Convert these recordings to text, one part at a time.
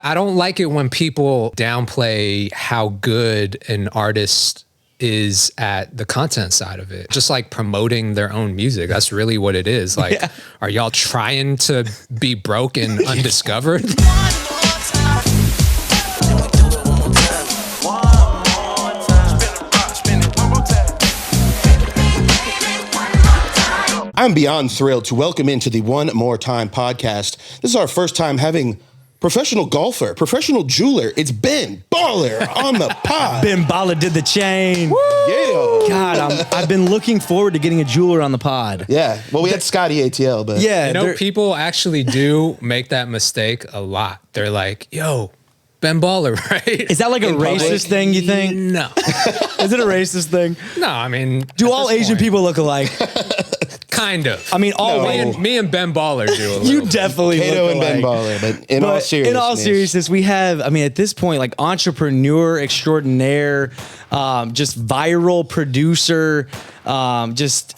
I don't like it when people downplay how good an artist is at the content side of it. Just like promoting their own music. That's really what it is. Like, are y'all trying to be broke and undiscovered? I'm beyond thrilled to welcome into the One More Time podcast. This is our first time having professional golfer, professional jeweler. It's Ben Baller on the pod. Ben Baller did the chain. Woo! Yeah. God, I've been looking forward to getting a jeweler on the pod. Yeah. Well, we had Scotty ATL, but Yeah, You know, people actually do make that mistake a lot. They're like, yo, Ben Baller, right? Is that like a racist thing, you think? No. Is it a racist thing? No, I mean... Do all Asian people look alike? Kind of. I mean, all white. Me and Ben Baller do a little You bit. definitely Kato look and alike. Ben Baller. But in all seriousness, we have, I mean, at this point, like entrepreneur extraordinaire, just viral producer,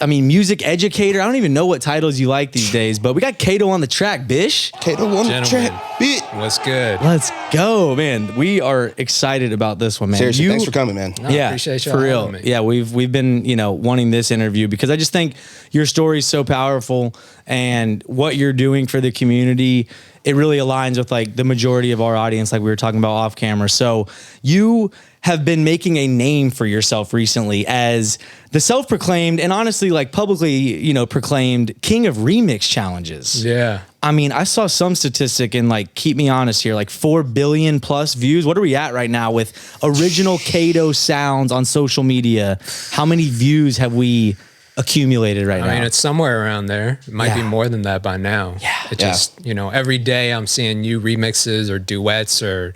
music educator. I don't even know what titles you like these days, but we got Kato on the track, bish. Kato on the Gentlemen. track. Bit. What's good? Let's go, man. We are excited about this one, man. Seriously, thanks for coming, man. No, I appreciate y'all for real. having me. Yeah, we've been, wanting this interview because I just think your story is so powerful and what you're doing for the community, it really aligns with like the majority of our audience, like we were talking about off camera. So you have been making a name for yourself recently as the self-proclaimed and honestly like publicly, proclaimed king of remix challenges. Yeah. I mean, I saw some statistic and like, keep me honest here, like 4 billion plus views. What are we at right now with original Kato sounds on social media? How many views have we accumulated right now? I mean, it's somewhere around there. It might be more than that by now. Yeah. It just, every day I'm seeing new remixes or duets or,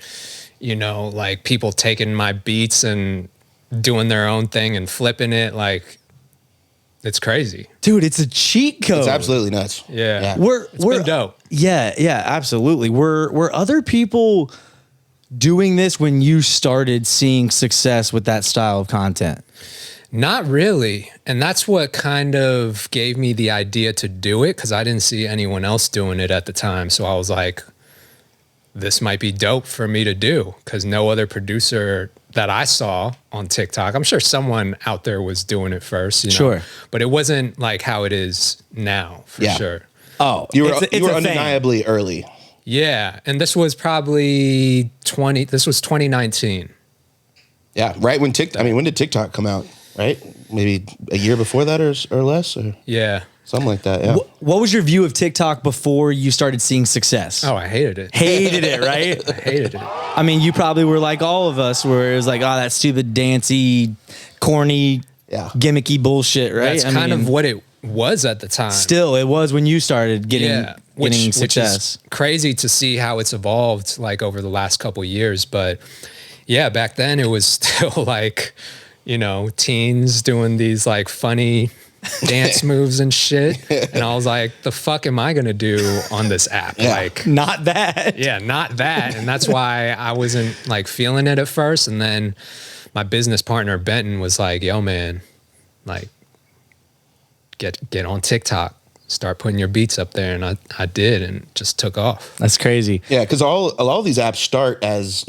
like people taking my beats and doing their own thing and flipping it. Like, it's crazy. Dude, it's a cheat code. It's absolutely nuts. Yeah. We're been dope. Yeah, absolutely. Were other people doing this when you started seeing success with that style of content? Not really. And that's what kind of gave me the idea to do it, because I didn't see anyone else doing it at the time. So I was like, this might be dope for me to do, because no other producer that I saw on TikTok, I'm sure someone out there was doing it first, Sure. But it wasn't like how it is now, for sure. Oh, You were it's a thing. undeniably early. Yeah. And this was probably 2019. Yeah, right when when did TikTok come out? Right? Maybe a year before that or less? Or Yeah. something like that, yeah. What was your view of TikTok before you started seeing success? Oh, I hated it. Hated it, right? I hated it. I mean, you probably were like all of us, where it was like, oh, that stupid, dancey, corny, gimmicky bullshit, right? That's kind of what it was at the time. Still, it was when you started getting success. Which is crazy to see how it's evolved like over the last couple of years. But yeah, back then it was still like, teens doing these like funny dance moves and shit. And I was like, the fuck am I going to do on this app? Yeah. Like, Not that. yeah, not that. And that's why I wasn't like feeling it at first. And then my business partner, Benton, was like, yo, man, like get on TikTok, start putting your beats up there. And I did, and it just took off. That's crazy. Yeah, because a lot of these apps start as,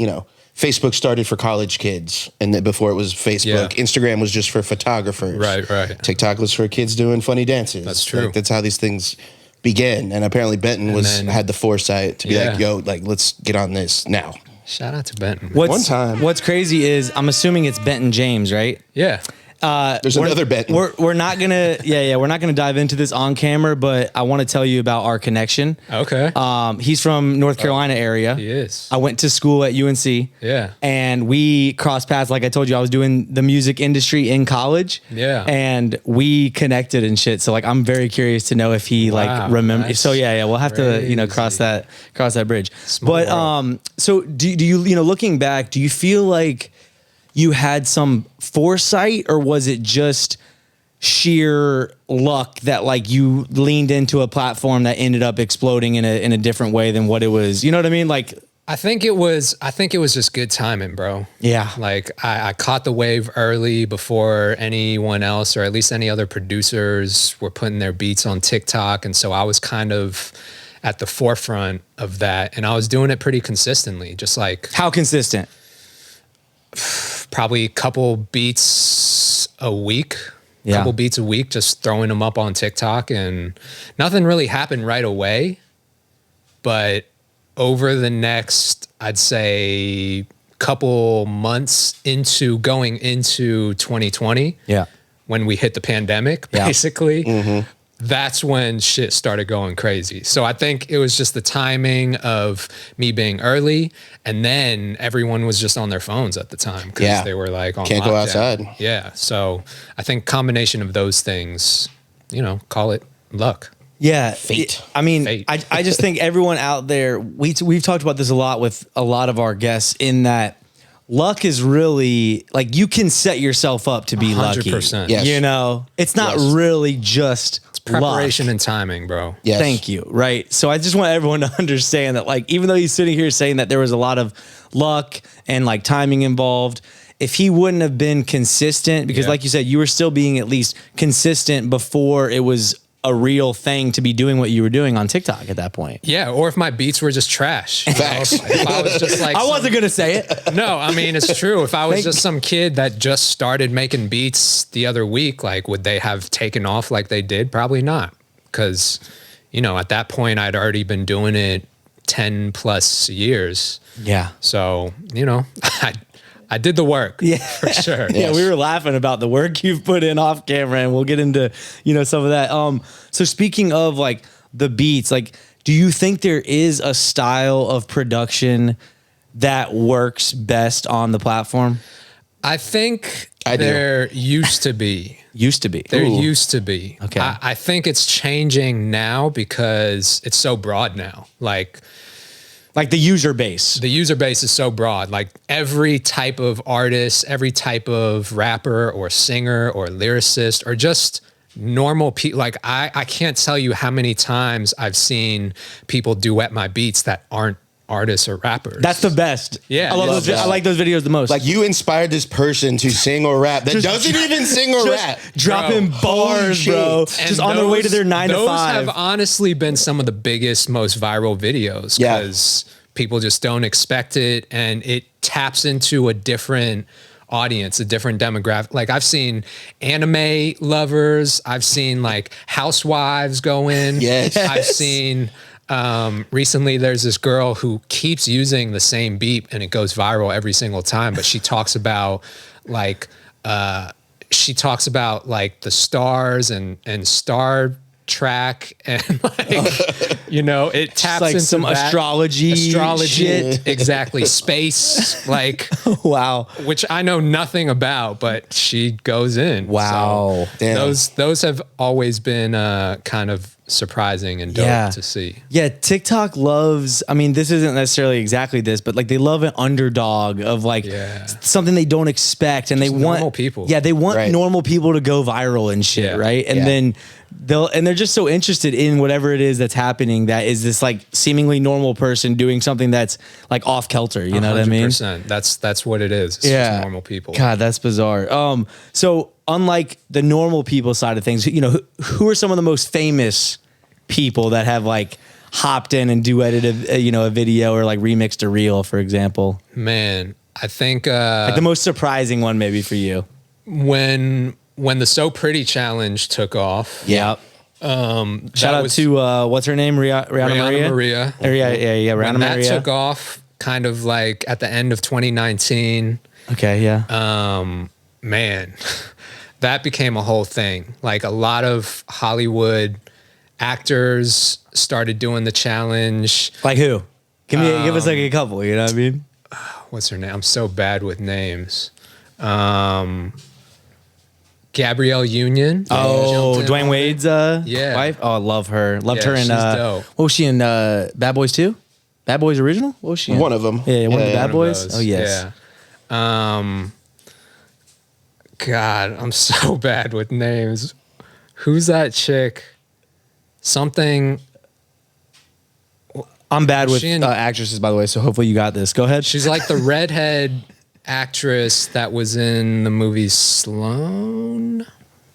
Facebook started for college kids, and then before it was Facebook, Yeah. Instagram was just for photographers. Right. TikTok was for kids doing funny dances. That's true. Like, that's how these things begin. And apparently Benton had the foresight to be like, yo, like, let's get on this now. Shout out to Benton. One time. What's crazy is I'm assuming it's Benton James, right? Yeah. There's another Benton. We're not gonna we're not gonna dive into this on camera, but I want to tell you about our connection. Okay. He's from North Carolina area. He is. I went to school at UNC. Yeah. And we crossed paths. Like I told you, I was doing the music industry in college. Yeah. And we connected and shit. So like, I'm very curious to know if he like remembers. So yeah, we'll have to cross that bridge. Small world. So do you looking back, do you feel like you had some foresight, or was it just sheer luck that like you leaned into a platform that ended up exploding in a different way than what it was? You know what I mean? Like, I think it was just good timing, bro. Yeah. Like I caught the wave early before anyone else, or at least any other producers were putting their beats on TikTok. And so I was kind of at the forefront of that. And I was doing it pretty consistently, just like How consistent? probably a couple beats a week. Yeah. Couple beats a week, just throwing them up on TikTok, and nothing really happened right away. But over the next, I'd say, couple months into going into 2020, Yeah. when we hit the pandemic, Yeah. basically, that's when shit started going crazy. So I think it was just the timing of me being early, and then everyone was just on their phones at the time because Yeah. they were like on Can't go lockdown. outside. Yeah. So I think combination of those things, call it luck. Yeah. Fate. I mean, Fate. I just think everyone out there, we've talked about this a lot with a lot of our guests, in that luck is really like, you can set yourself up to be lucky. 100%. Yes. It's not Yes. really just Preparation luck. and timing, bro. Yes. Thank you. Right. So I just want everyone to understand that, like, even though he's sitting here saying that there was a lot of luck and like timing involved, if he wouldn't have been consistent, because Yeah. like you said, you were still being at least consistent before it was a real thing to be doing what you were doing on TikTok at that point. Yeah. Or if my beats were just trash. Facts. If I was just like, I wasn't going to say it. No, I mean, it's true. If I was just some kid that just started making beats the other week, like, would they have taken off like they did? Probably not. Because, at that point, I'd already been doing it 10 plus years. Yeah. So, I did the work. Yeah. For sure. Yeah, we were laughing about the work you've put in off camera, and we'll get into, some of that. So speaking of like the beats, like, do you think there is a style of production that works best on the platform? I think I do. there used to be. Used to be. There Ooh. used to be. Okay. I think it's changing now because it's so broad now. Like Like the user base. the user base is so broad. Like every type of artist, every type of rapper or singer or lyricist or just normal people. Like I can't tell you how many times I've seen people duet my beats that aren't artists or rappers. That's the best. Yeah. I love Love those. that. I like those videos the most. Like, you inspired this person to sing or rap that doesn't even sing or just rap. dropping Bro, bars, holy bro. shit. Just on their way to their 9 to 5. Those have honestly been some of the biggest, most viral videos Yeah. because people just don't expect it, and it taps into a different audience, a different demographic. Like I've seen anime lovers, I've seen like housewives go in. Yes. I've seen recently there's this girl who keeps using the same beat and it goes viral every single time, but she talks about like the stars and Star Trek and like it taps like into some that. astrology shit. Exactly, space, like Wow. which I know nothing about, but she goes in. Wow. So Damn. those have always been kind of surprising and dope Yeah. to see. Yeah, TikTok loves, I mean, this isn't necessarily exactly this, but like they love an underdog of like Yeah. something they don't expect, and they want normal people. Yeah, they want Right. normal people to go viral and shit, Yeah. right? And Yeah. then they're just so interested in whatever it is that's happening, that is this like seemingly normal person doing something that's like off kilter, you know what I mean? 100%. That's what it is. It's just normal people. God, that's bizarre. So unlike the normal people side of things, who are some of the most famous people that have like hopped in and duetted a video or like remixed a reel, for example? Man, I think Like the most surprising one maybe for you. when the So Pretty challenge took off, Yeah. Shout out to what's her name? Rihanna Maria. Maria. Yeah. When Rihanna that Maria. took off kind of like at the end of 2019, Okay, yeah. man, that became a whole thing. Like a lot of Hollywood actors started doing the challenge. Like who? Give us like a couple. You know what I mean? What's her name? I'm so bad with names. Gabrielle Union. Oh, jumped in Dwayne on Wade's Yeah. wife. Oh, I love her. Loved Yeah, her in. she's dope. What was she in? Bad Boys 2? Bad Boys original? What was she in? One of them. Yeah, one of the Yeah. Bad One of Boys. those. Oh yes. Yeah. God, I'm so bad with names. Who's that chick? Something. I'm bad with She in- actresses, by the way. So hopefully you got this. Go ahead. She's like the redhead actress that was in the movie Sloane.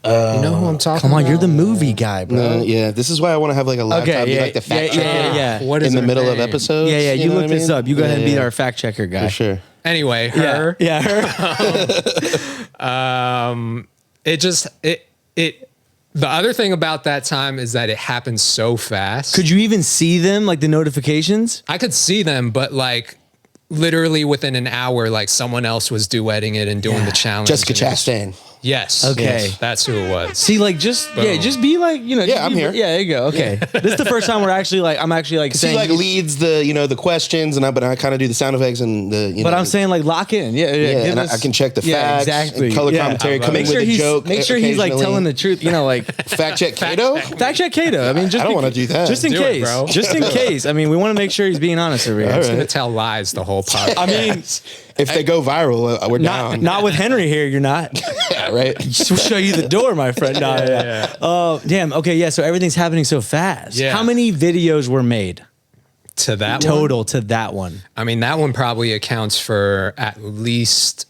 You know who I'm talking Come on, about? you're the movie guy, bro. Yeah, this is why I want to have like a laptop, be like the fact checker yeah. What is in the her middle of name? episodes. Yeah, you know look what I this mean? up. You go ahead and be Yeah, our fact checker guy. for sure. Anyway, her. Yeah, her. It the other thing about that time is that it happened so fast. Could you even see them, like the notifications? I could see them, but like literally within an hour, like someone else was duetting it and doing the challenge. Jessica and it was- Chastain. Yes. Okay. Yes, that's who it was. See, like, just be like, you know. Yeah, just I'm be- here. Yeah, there you go. Okay, this is the first time I'm actually like He saying, like leads the the questions, and I kind of do the sound effects and the but I'm saying like lock in. Yeah, yeah, give and I can check the yeah, facts, exactly. and color Yeah. commentary, come in Make sure with a he's joke. make sure he's like occasionally. telling the truth. You know, like Fact check Kato. fact check Kato. I mean, just I don't wanna do that. Just in Do it, case, bro. just in case. I mean, we want to make sure he's being honest over here. I'm gonna tell lies the whole podcast. I mean, If they go viral, we're down. not with Henry here. You're not. Yeah, right. We'll show you the door, my friend. No, yeah. Oh, damn. Okay, yeah. So everything's happening so fast. Yeah. How many videos were made to that one, total to that one? I mean, that one probably accounts for at least.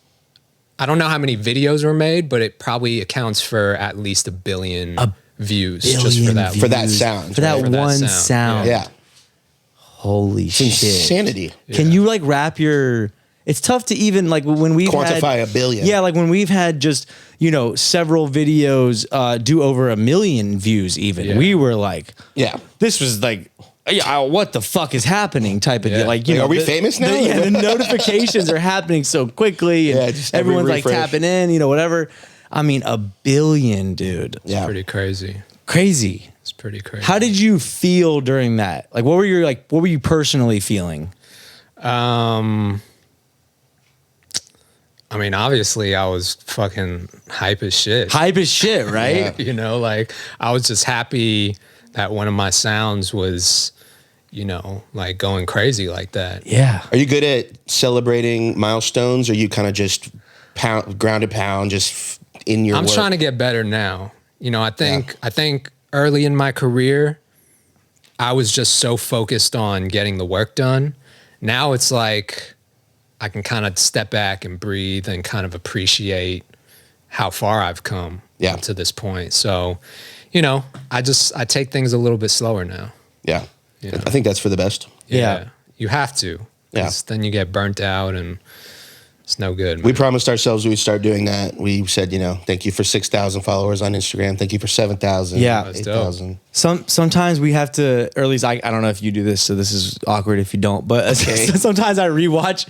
I don't know how many videos were made, but it probably accounts for at least 1 billion views just for billion that. views. For that sound. For that For that one sound. sound. Yeah. Holy shit. Insanity. Can you like wrap your it's tough to even like when we've Quantify had, 1 billion. Yeah, like when we've had just, several videos do over 1 million views even. Yeah. We were like, Yeah. this was like what the fuck is happening type of Yeah. deal. Like, Are we famous now? The notifications are happening so quickly and Yeah, just every everyone's like refresh. tapping in, whatever. I mean, 1 billion, dude. Yeah. Pretty crazy. Crazy. It's pretty crazy. How did you feel during that? Like what were you personally feeling? I mean, obviously, I was fucking hype as shit. Hype as shit, right? Yeah. Like I was just happy that one of my sounds was, like going crazy like that. Yeah. Are you good at celebrating milestones, or you kind of just grounded pound, just in your I'm work? trying to get better now. I think early in my career, I was just so focused on getting the work done. Now it's like I can kind of step back and breathe and kind of appreciate how far I've come to this point. So, I take things a little bit slower now. Yeah. Yeah. I think that's for the best. Yeah. You have to. 'Cause then you get burnt out and it's no good. We man. promised ourselves we'd start doing that. We said, thank you for 6,000 followers on Instagram. Thank you for 7,000. Yeah. That's dope. 8,000. Sometimes we have to, or at least I don't know if you do this, so this is awkward if you don't, but Okay. sometimes I rewatch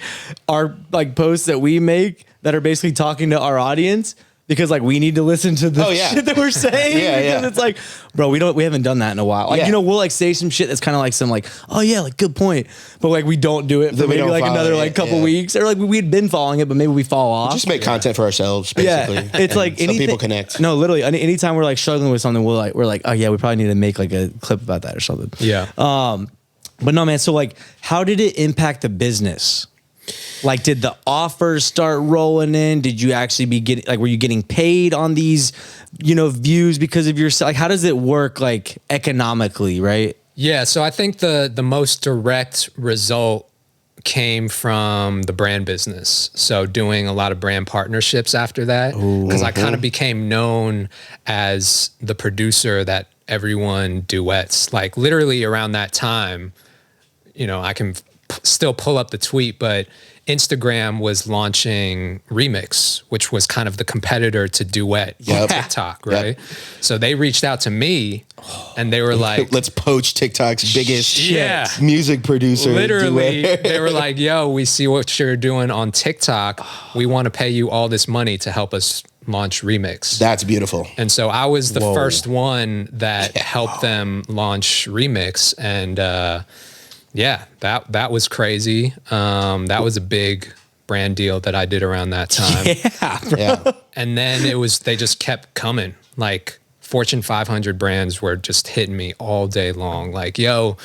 our like posts that we make that are basically talking to our audience because like we need to listen to the Oh, yeah. shit that we're saying. Yeah, because yeah. it's like, bro, we haven't done that in a while. Like, Yeah. we'll like say some shit that's kind of like some like, oh yeah, like good point. But like we don't do it for Then we maybe don't like follow another it, like couple yeah. weeks or like we'd been following it, but maybe we fall off. Just make content for ourselves, basically. Yeah, it's like so anything, people connect. No, literally, anytime we're like struggling with something, we're like, oh yeah, we probably need to make like a clip about that or something. Yeah. But no, man. So like, how did it impact the business? Like, did the offers start rolling in? Did you actually were you getting paid on these, views because of your, like, how does it work like economically, right? Yeah, so I think the most direct result came from the brand business. So doing a lot of brand partnerships after that, because I kind of became known as the producer that everyone duets. Like literally around that time, I can still pull up the tweet, but Instagram was launching Remix, which was kind of the competitor to Duet on Yep. TikTok, right? So they reached out to me and they were like, Let's poach TikTok's biggest Yeah. music producer. literally, duet. they were like, yo, we see what you're doing on TikTok. We want to pay you all this money to help us launch Remix. That's beautiful. And so I was the first one that helped them launch Remix. And that was crazy. That was a big brand deal that I did around that time. Yeah. And then they just kept coming. Like Fortune 500 brands were just hitting me all day long. Like, yo,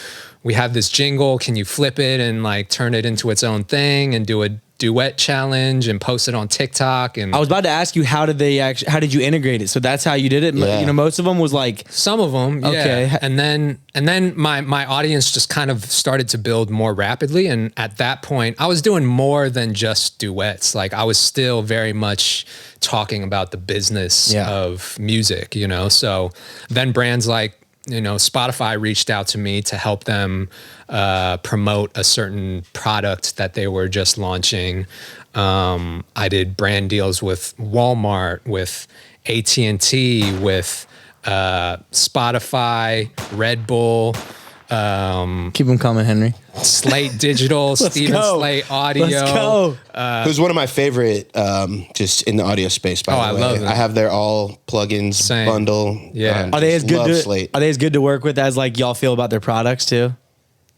we have this jingle. Can you flip it and like turn it into its own thing and do a duet challenge and posted on TikTok. And I was about to ask you, how did you integrate it? So that's how you did it. Yeah. You know, most of them was like, some of them, Okay. yeah. And then my audience just kind of started to build more rapidly. And at that point, I was doing more than just duets. Like I was still very much talking about the business Yeah. of music, you know? So then brands like, you know, Spotify reached out to me to help them promote a certain product that they were just launching. I did brand deals with Walmart, with AT&T, with Spotify, Red Bull, keep them coming, Henry. Slate Digital, Steven go. Slate Audio. Let's go. Who's one of my favorite, just in the audio space. By the I way, love them. I have their all plugins Same. bundle. Yeah. Are they as good? Love To, Slate. are they as good to work with as like y'all feel about their products too?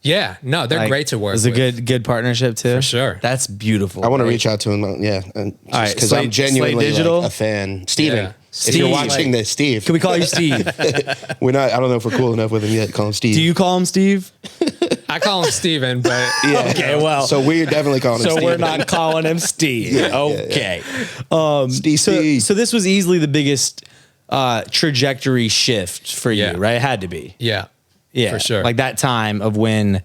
Yeah, no, they're Like, great to work It's with. a good partnership too. For sure. That's beautiful. I want to right? reach out to him. Yeah, All right, because Slate- I'm genuinely Slate Digital? like, a fan. Steven, Yeah. if you're Steve. watching this, Steve, Can we call you Steve? we're not. I don't know if we're cool enough with him yet. Call him Steve. Do you call him Steve? I call him Steven, but Yeah. Okay, well, So we're definitely calling him. so Steve. we're not calling him Steve. Okay. Steve. So, Steve. so this was easily the biggest trajectory shift for you, Yeah. right? It had to be. yeah, Yeah, for sure. Like that time of when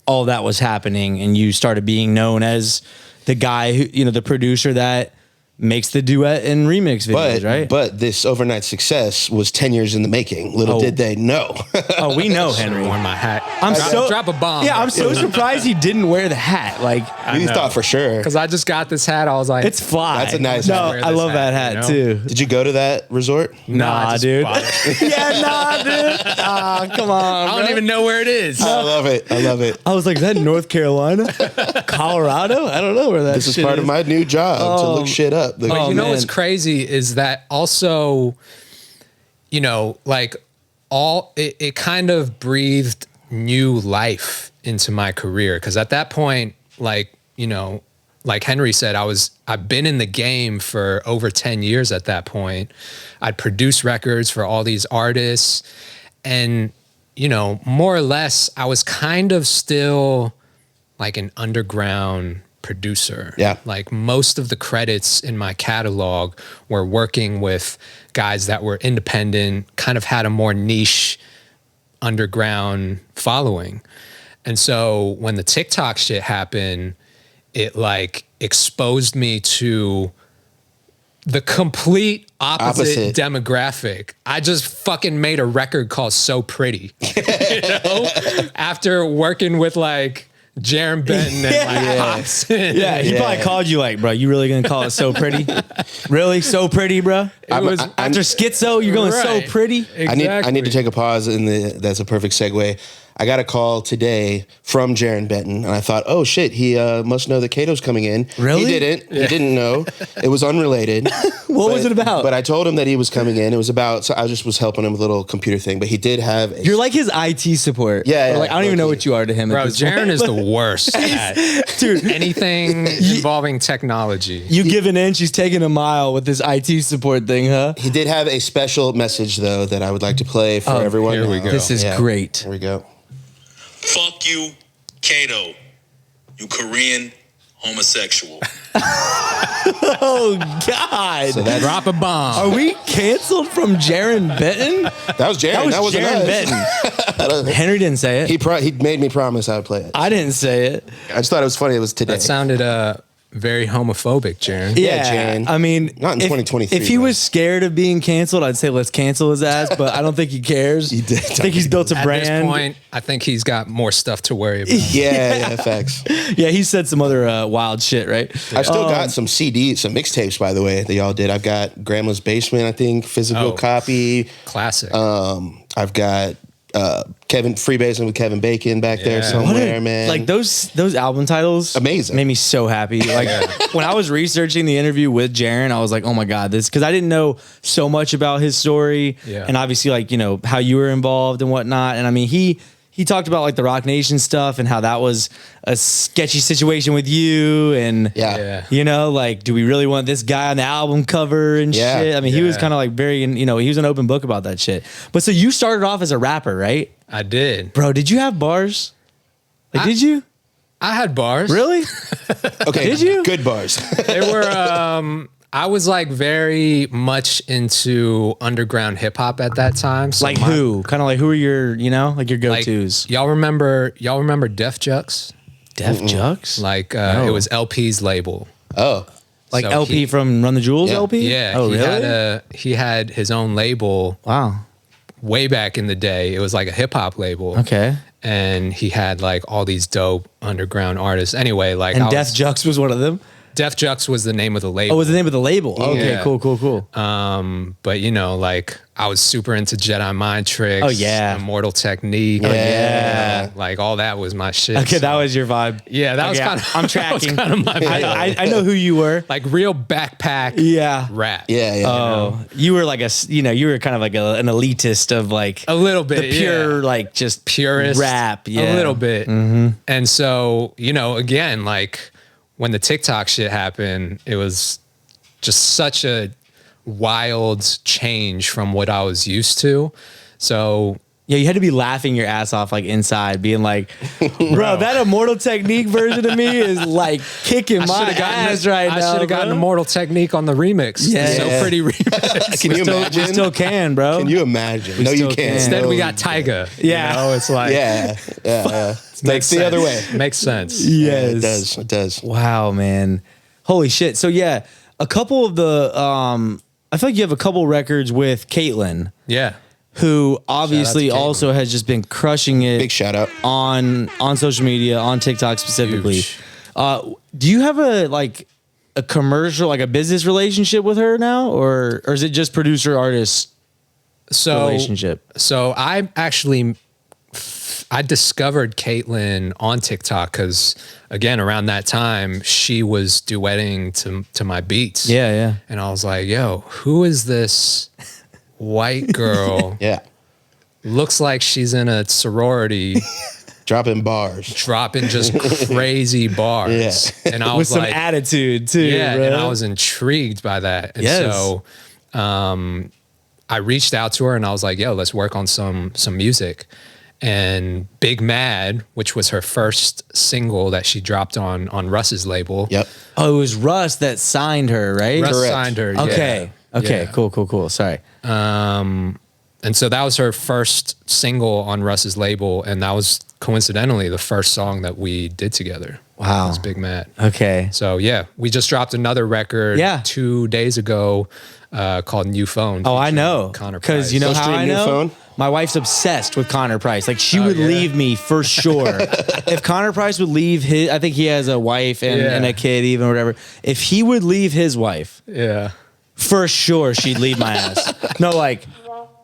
all that was happening and you started being known as the guy who, you know, the producer that makes the duet and remix videos, right? But this overnight success was 10 years in the making. Little Oh. did they know. Oh, we know, Henry. Worn my hat. I'm so drop a bomb. Yeah, I'm so surprised he didn't wear the hat. Like, We thought for sure. because I just got this hat. I was like, it's fly. That's a nice No, hat. Wear I this love that hat hat, too. Did you go to that resort? Nah, I just dude. bought it. Yeah, nah, dude. Ah, come on. I don't bro. even know where it is. I love it. I love it. I was like, is that North Carolina? Colorado? I don't know where that This is shit part of my new job to look shit up. The- Oh, You know man. what's crazy is that also, you know, like it kind of breathed new life into my career. Because at that point, like, you know, like Henry said, I've been in the game for over 10 years at that point. I'd produced records for all these artists. And, you know, more or less, I was kind of still like an underground producer. Yeah. Like most of the credits in my catalog were working with guys that were independent, kind of had a more niche underground following. And so when the TikTok shit happened, it like exposed me to the complete opposite demographic. I just fucking made a record called So Pretty. You know? After working with like Jaron Benton and like Hobson. Yeah, he probably called you like, bro, you really gonna call it So Pretty? Really? So Pretty, bro? It was After Schizo, you're going Right. So Pretty? I need to take a pause, and that's a perfect segue. I got a call today from Jaron Benton, and I thought, oh shit, he must know that Kato's coming in. Really? He didn't. He didn't know. It was unrelated. What was it about? But I told him that he was coming in. It was about. So I just was helping him with a little computer thing. But he did have. You're like his IT support. Yeah, Or yeah, like I don't even know low-key. what you are to him. Bro, at this Jaron point. is the worst at Dude, anything involving technology. you give an inch, he's taking a mile with this IT support thing, huh? He did have a special message though that I would like to play for everyone. here we go. This is Yeah. great. Here we go. Fuck you, Kato. You Korean homosexual. Oh God. So that's, Drop a bomb. Are we canceled from Jaron Benton? that was Jaron. That wasn't Jaron us. Benton. Henry didn't say it. He made me promise I would play it. I didn't say it. I just thought it was funny. It was today. That sounded very homophobic, Jaron. Yeah, Jaron. I mean, Not in 2023, If he bro. was scared of being canceled, I'd say let's cancel his ass. But I don't think he cares. He did. I think he's built a At brand. this point, I think he's got more stuff to worry about. yeah, facts. Yeah, he said some other wild shit, right? I've still got some CDs, some mixtapes, by the way, that y'all did. I've got Grandma's Basement, I think, physical Oh. copy. Classic. I've got Freebasing with Kevin Bacon back there Yeah. somewhere, man. Like those album titles, Amazing. made me so happy. Like when I was researching the interview with Jaron, I was like, oh my god, this because I didn't know so much about his story, Yeah. and obviously like how you were involved and whatnot. And I mean he talked about like the Rock Nation stuff and how that was a sketchy situation with you and Yeah. like do we really want this guy on the album cover and Yeah. shit? I mean he was Yeah. kind of like very he was an open book about that shit. But so you started off as a rapper, right? I did. Bro, did you have bars? Like, did you? I had bars. Really? Okay, Did you? Good bars. They were. I was like very much into underground hip hop at that time. So Like who? Kind of like who are your, like your Like, go-tos? y'all remember Def Jux? Def Jux? Like No. it was LP's label. Oh, Like So LP he- from Run the Jewels Yeah. LP? Yeah. Oh, he really? He had his own label Wow. way back in the day. It was like a hip hop label. Okay. And he had like all these dope underground artists. Anyway, like And Def Jux was one of them? Def Jux was the name of the label. Oh, was the name of the label? Okay, Yeah. cool. But like I was super into Jedi Mind Tricks. Oh, yeah. Immortal Technique. yeah. Like all that was my shit. Okay, So- that was your vibe. yeah, that was Okay, kind of I'm tracking. Kind of my vibe. I know who you were. Like real backpack Yeah. rap. Yeah. Oh, you were like you were kind of like an elitist of like A little bit. the pure yeah. like just Purist rap. Yeah, a little bit. And so again, like when the TikTok shit happened, it was just such a wild change from what I was used to. So Yeah, you had to be laughing your ass off like inside, being like, "Bro, that Immortal Technique version of me is like kicking my shoulda ass right now." I should have gotten bro. Immortal Technique on the remix. Yeah. So pretty remix. Can you We imagine? still can, bro. Can you imagine? No, you still can't. can. Instead, we No, got Tyga. Yeah. It's like Yeah. It's the other way. Makes sense. Yes, It does. It does. Wow, man. Holy shit. So yeah, a couple of the I feel like you have a couple records with Caitlin, Yeah. who obviously Caitlin. also has just been crushing it Big shout out. on social media, on TikTok specifically. Huge. Do you have a commercial, like a business relationship with her now, or is it just producer artist relationship? So I discovered Caitlin on TikTok because again, around that time, she was duetting to my beats. Yeah. And I was like, yo, who is this white girl? Yeah. Looks like she's in a sorority Dropping bars. dropping just crazy bars. Yeah. And I With was some like, attitude too. yeah, bro. and I was intrigued by that. And Yes. so I reached out to her and I was like, yo, let's work on some music. And Big Mad, which was her first single that she dropped on Russ's label. Yep. Oh, it was Russ that signed her, right? Russ Correct. signed her. yeah. Okay. Yeah. Cool. Sorry. And so that was her first single on Russ's label. And that was coincidentally the first song that we did together. Wow. It was Big Mad. Okay. So yeah, we just dropped another record Yeah. 2 days ago called New Phone. Oh, I featuring know. Connor Because Price. you know Go how stream I New know? Phone? My wife's obsessed with Connor Price. Like she would yeah? leave me for sure. If Connor Price would leave his, I think he has a wife and, Yeah. and a kid, even whatever. If he would leave his wife, Yeah. for sure she'd leave my ass. No, like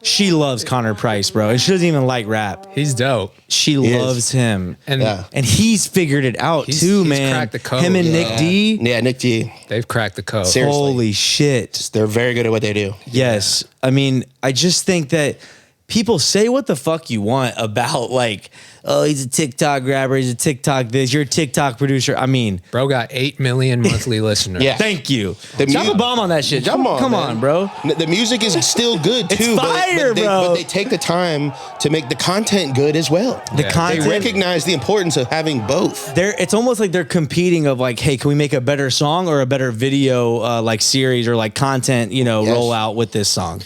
she loves Connor Price, bro, and she doesn't even like rap. He's dope. She is. loves him, And Yeah. and he's figured it out too, he's man. cracked the code. Him and Yeah. Nick D. Yeah, Nick G. they've cracked the code. Seriously. Holy shit. They're very good at what they do. Yes. I mean, I just think that people say what the fuck you want about like, oh, he's a TikTok grabber, he's a TikTok this, you're a TikTok producer. I mean, Bro got 8 million monthly listeners. Yeah. thank you. The Drop mu- a bomb on that shit. Come on, man. on, bro. The music is still good too. It's fire, but bro. But they take the time to make the content good as well. The Yeah. They content. recognize the importance of having both. It's almost like they're competing of like, hey, can we make a better song or a better video like series or like content, Yes. roll out with this song?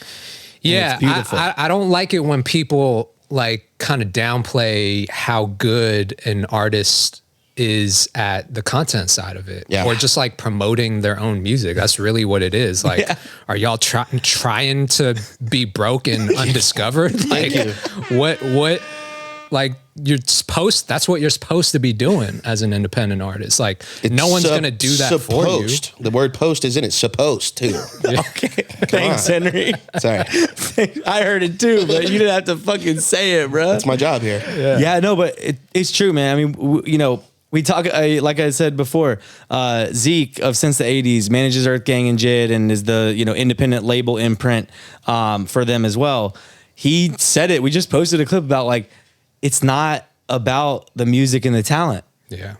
Yeah, it's beautiful. I don't like it when people like kind of downplay how good an artist is at the content side of it, Yeah. or just like promoting their own music. That's really what it is. Like, are y'all trying to be broke and undiscovered? Like, what? Like that's what you're supposed to be doing as an independent artist. Like, no one's gonna do that for you. The word "post" is in it. Supposed to. Okay. Thanks, Henry. Sorry, I heard it too, but you didn't have to fucking say it, bro. it's my job here. Yeah, no, but it's true, man. I mean, we talk, like I said before, Zeke of Since the 80s manages Earth Gang and JID and is the, independent label imprint for them as well. He said it. We just posted a clip about like, it's not about the music and the talent. Yeah,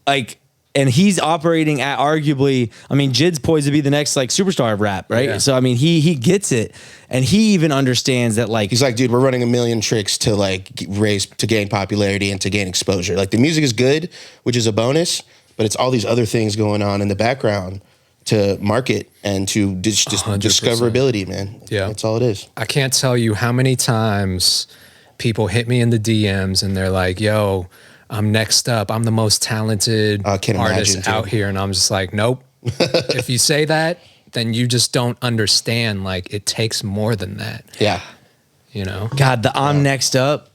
Like and he's operating at arguably, I mean, Jid's poised to be the next like superstar of rap, right? Yeah. So I mean, he gets it, and he even understands that like He's like, dude, we're running a million tricks to like to gain popularity and to gain exposure. Like the music is good, which is a bonus, but it's all these other things going on in the background to market and to just 100%. discoverability, man. Yeah. That's all it is. I can't tell you how many times people hit me in the DMs and they're like, yo, I'm next up. I'm the most talented I can't artist imagine, out dude. here. And I'm just like, nope. If you say that, then you just don't understand. Like, it takes more than that, Yeah. you know? God, the I'm next up.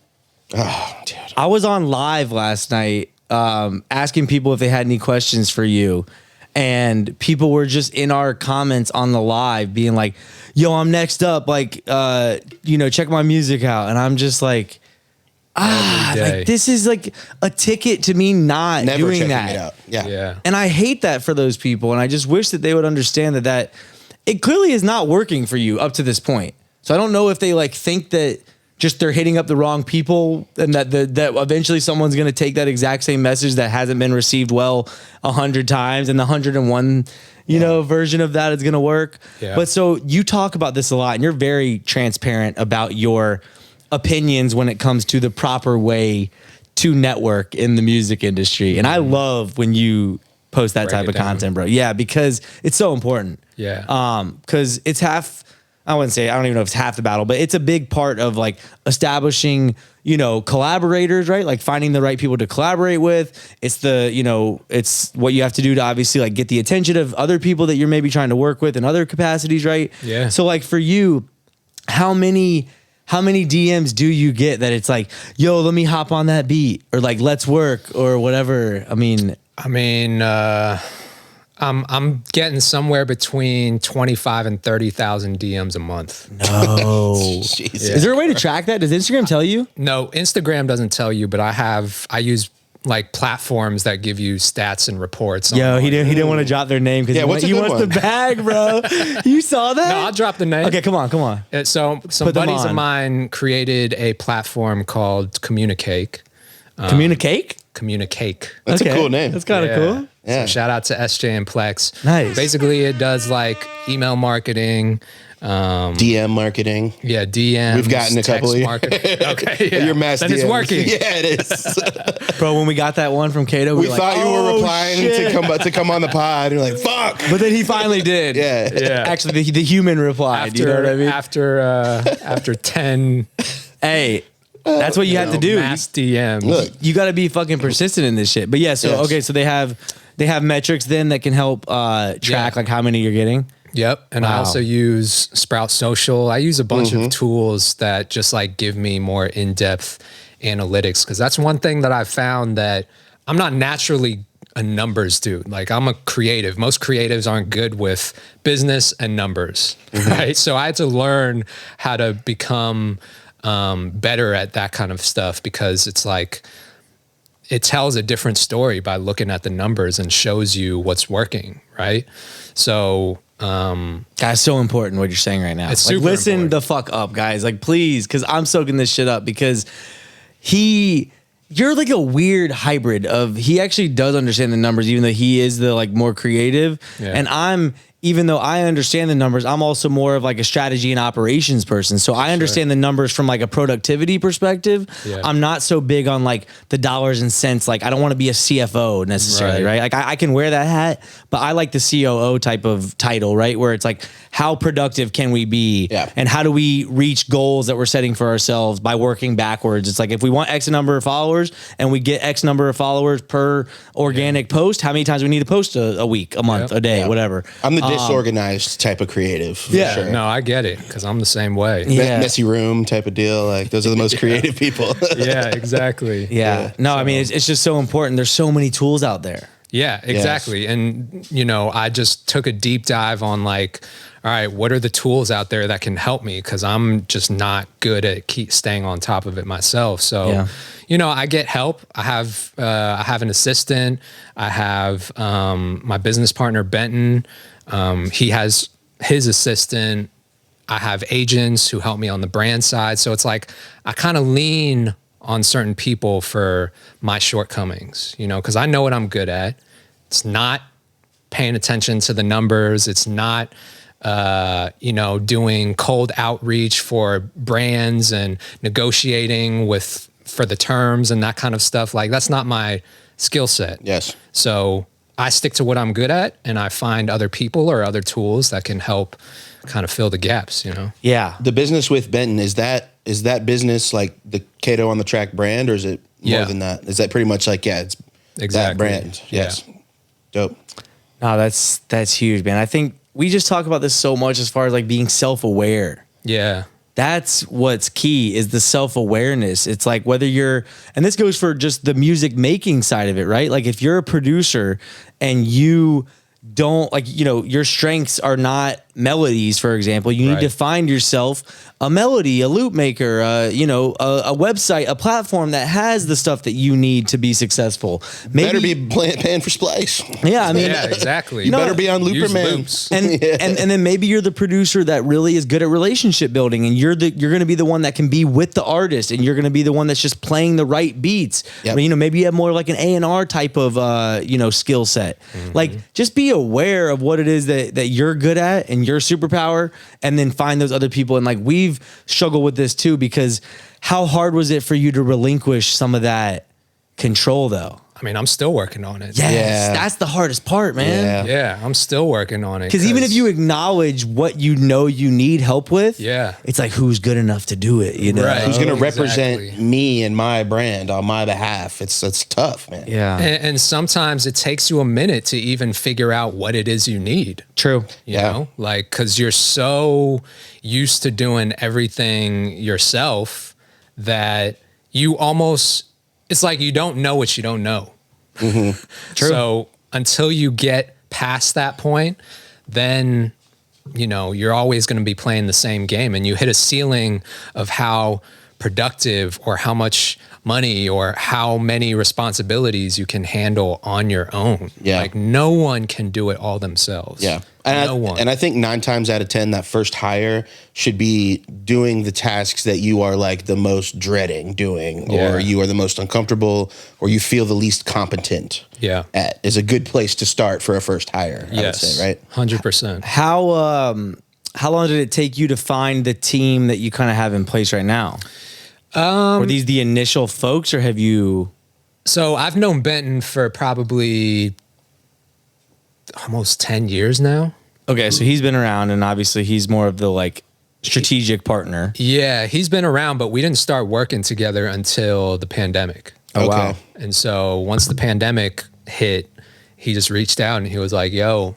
Oh, dude. I was on live last night asking people if they had any questions for you. And people were just in our comments on the live being like, yo, I'm next up. Like, check my music out. And I'm just like, Every day. like this is like a ticket to me not Never doing checking that. it out. Yeah. Yeah. And I hate that for those people. And I just wish that they would understand that it clearly is not working for you up to this point. So I don't know if they like think that just they're hitting up the wrong people and that that eventually someone's going to take that exact same message that hasn't been received well 100 times and the 101, version of that is going to work. Yeah. But so you talk about this a lot and you're very transparent about your opinions when it comes to the proper way to network in the music industry. And I love when you post that Break type it of down. content, bro. Yeah, because it's so important. Yeah. Because it's half, I wouldn't say, I don't even know if it's half the battle, but it's a big part of like establishing, collaborators, right? Like finding the right people to collaborate with. It's it's what you have to do to obviously like get the attention of other people that you're maybe trying to work with in other capacities, right? Yeah. So like for you, how many DMs do you get that it's like, yo, let me hop on that beat or like, let's work or whatever? I mean, I'm getting somewhere between 25 and 30,000 DMs a month. no. Jesus. Is there a way to track that? Does Instagram tell you? No, Instagram doesn't tell you, but I use like platforms that give you stats and reports. Yo, on he didn't want to drop their name because Yeah, what's a he good wants one? the bag, bro. You saw that? No, I'll drop the name. Okay, come on. So some Put them buddies on. of mine created a platform called Communicate. Communicate? Communicate. That's a cool name. That's kind of cool. Yeah. So shout out to SJ and Plex. Nice. Basically, it does like email marketing. DM marketing. Yeah, DMs. We've gotten a couple text of- marketing. Okay, yeah. Your mass Then it's DMs. working. Yeah, it is. Bro, when we got that one from Kato, We were thought like, you were "Oh, replying shit." to come on the pod. And you're like, fuck. But then he finally did. Yeah. Yeah. Actually, the human replied. You know what I mean? After 10 Hey, that's what you have to do. mass DMs. Look. You got to be fucking persistent in this shit. But yeah, so Yes. okay, so they have metrics then that can help track Yeah. like how many you're getting. Yep. And I Wow. also use Sprout Social. I use a bunch of tools that just like give me more in-depth analytics. Cause that's one thing that I've found that I'm not naturally a numbers dude. Like I'm a creative. Most creatives aren't good with business and numbers. Right. So I had to learn how to become better at that kind of stuff because it's like, it tells a different story by looking at the numbers and shows you what's working. Right. So, Guys, so important what you're saying right now. It's Like, super listen important. the fuck up, guys. Like, please, because I'm soaking this shit up because you're like a weird hybrid of he actually does understand the numbers, even though he is the like more creative. Yeah. And even though I understand the numbers, I'm also more of like a strategy and operations person. So I understand the numbers from like a productivity perspective. Yeah. I'm not so big on like the dollars and cents. Like I don't want to be a CFO necessarily, right? Like I can wear that hat, but I like the COO type of title, right? Where it's like, how productive can we be? Yeah. And how do we reach goals that we're setting for ourselves by working backwards? It's like, if we want X number of followers and we get X number of followers per organic post, how many times we need to post a week, a month, Yep. a day, Yeah. whatever. I'm the disorganized type of creative. For Yeah. Sure. no, I get it because I'm the same way. Yeah. Messy room type of deal. Like those are the most creative people. Yeah, exactly. Yeah. No, I mean, it's just so important. There's so many tools out there. Yeah, exactly. And, I just took a deep dive on like, all right, what are the tools out there that can help me? Because I'm just not good at keep staying on top of it myself. So, Yeah. I get help. I have an assistant. I have my business partner, Benton. He has his assistant. I have agents who help me on the brand side. So it's like I kind of lean on certain people for my shortcomings, because I know what I'm good at. It's not paying attention to the numbers. It's not, doing cold outreach for brands and negotiating for the terms and that kind of stuff. Like, that's not my skill set. Yes. So I stick to what I'm good at, and I find other people or other tools that can help kind of fill the gaps, Yeah. The business with Benton, is that business like the Kato on the Track brand, or is it more than that? Is that pretty much like, it's that brand? Yes. Yeah. Dope. No, that's huge, man. I think we just talk about this so much as far as like being self-aware. Yeah. That's what's key, is the self-awareness. It's like whether you're, and this goes for just the music making side of it, right? Like if you're a producer and you don't, like, your strengths are not melodies, for example, you need to find yourself a melody, a loop maker, a website, a platform that has the stuff that you need to be successful. Better be paying for splice. Yeah, I mean, Yeah, exactly. You better be on Looperman. Loops. and then maybe you're the producer that really is good at relationship building, and you're going to be the one that can be with the artist, and you're going to be the one that's just playing the right beats. Yep. I mean, maybe you have more like an A&R type of skill set. Like, just be aware of what it is that you're good at and your superpower, and then find those other people. And like, we've struggled with this too, because how hard was it for you to relinquish some of that control though? I mean, I'm still working on it. Yes, Yeah. that's the hardest part, man. Yeah, I'm still working on it. Because even if you acknowledge what you need help with, it's like, who's good enough to do it, Right. Who's going to represent Exactly. me and my brand on my behalf? It's tough, man. Yeah. And sometimes it takes you a minute to even figure out what it is you need. True. You know, like, because you're so used to doing everything yourself that you almost, it's like you don't know what you don't know. True. So until you get past that point, then, you're always going to be playing the same game, and you hit a ceiling of how productive or how much money or how many responsibilities you can handle on your own. Yeah. Like, no one can do it all themselves. Yeah. No one. And I think 9 times out of 10, that first hire should be doing the tasks that you are like the most dreading doing, Yeah. or you are the most uncomfortable, or you feel the least competent at, is a good place to start for a first hire, I would say, right? 100%. How long did it take you to find the team that you kind of have in place right now? Were these the initial folks, or have you? So I've known Benton for probably almost 10 years now. Okay, so he's been around, and obviously he's more of the like strategic partner. Yeah, he's been around, but we didn't start working together until the pandemic. Oh, wow. Okay. And so once the pandemic hit, he just reached out and he was like, yo,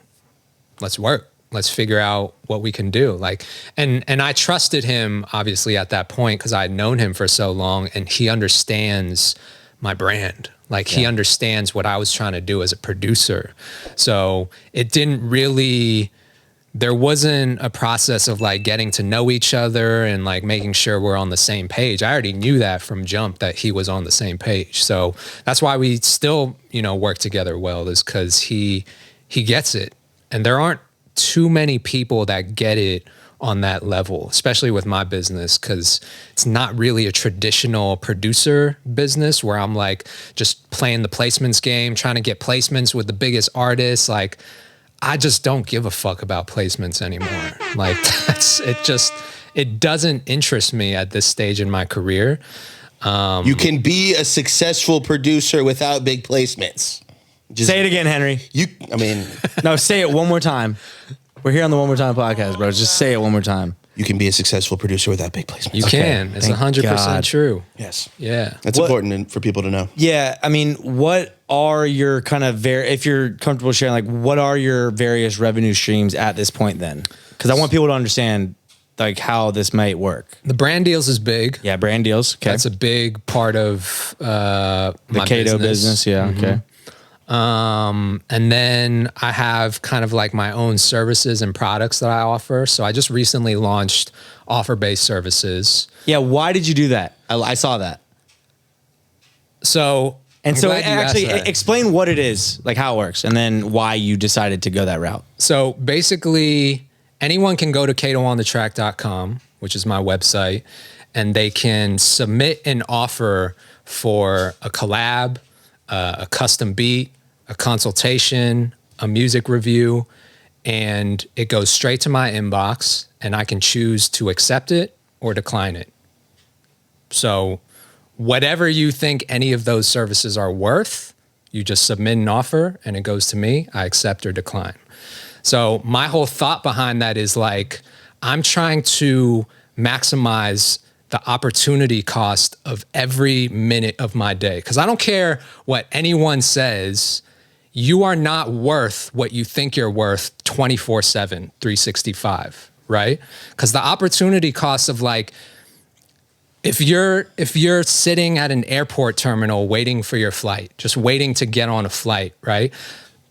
let's work. Let's figure out what we can do. Like, and I trusted him obviously at that point because I had known him for so long, and he understands my brand. Like, he understands what I was trying to do as a producer. So it didn't really, there wasn't a process of like getting to know each other and like making sure we're on the same page. I already knew that from jump that he was on the same page. So that's why we still, work together well, is because he gets it. And there aren't too many people that get it on that level, especially with my business, because it's not really a traditional producer business where I'm like just playing the placements game, trying to get placements with the biggest artists. Like, I just don't give a fuck about placements anymore. Like, it doesn't interest me at this stage in my career. You can be a successful producer without big placements. Just, Say it again, Henry. No, say it one more time. We're here on the One More Time podcast, bro. Just say it one more time. You can be a successful producer without big placements. You can. It's Thank 100% God. true. Yes. Yeah. That's important for people to know. Yeah, I mean, what are your kind of if you're comfortable sharing, like, what are your various revenue streams at this point then? Because I want people to understand like how this might work. The brand deals is big. Yeah, brand deals. Okay. That's a big part of the my Kato business. Yeah. Okay. And then I have kind of like my own services and products that I offer. So I just recently launched offer-based services. Yeah. Why did you do that? I saw that. So, And I'm so glad you asked actually that. explain what it is, like how it works, and then why you decided to go that route. So basically, anyone can go to katoonthetrack.com, which is my website, and they can submit an offer for a collab, a custom beat, a consultation, a music review, and it goes straight to my inbox, and I can choose to accept it or decline it. So whatever you think any of those services are worth, you just submit an offer and it goes to me. I accept or decline. So my whole thought behind that is like, I'm trying to maximize the opportunity cost of every minute of my day. Because I don't care what anyone says, you are not worth what you think you're worth 24/7, 365, right? Because the opportunity cost of like, if you're sitting at an airport terminal waiting for your flight, just waiting to get on a flight, right?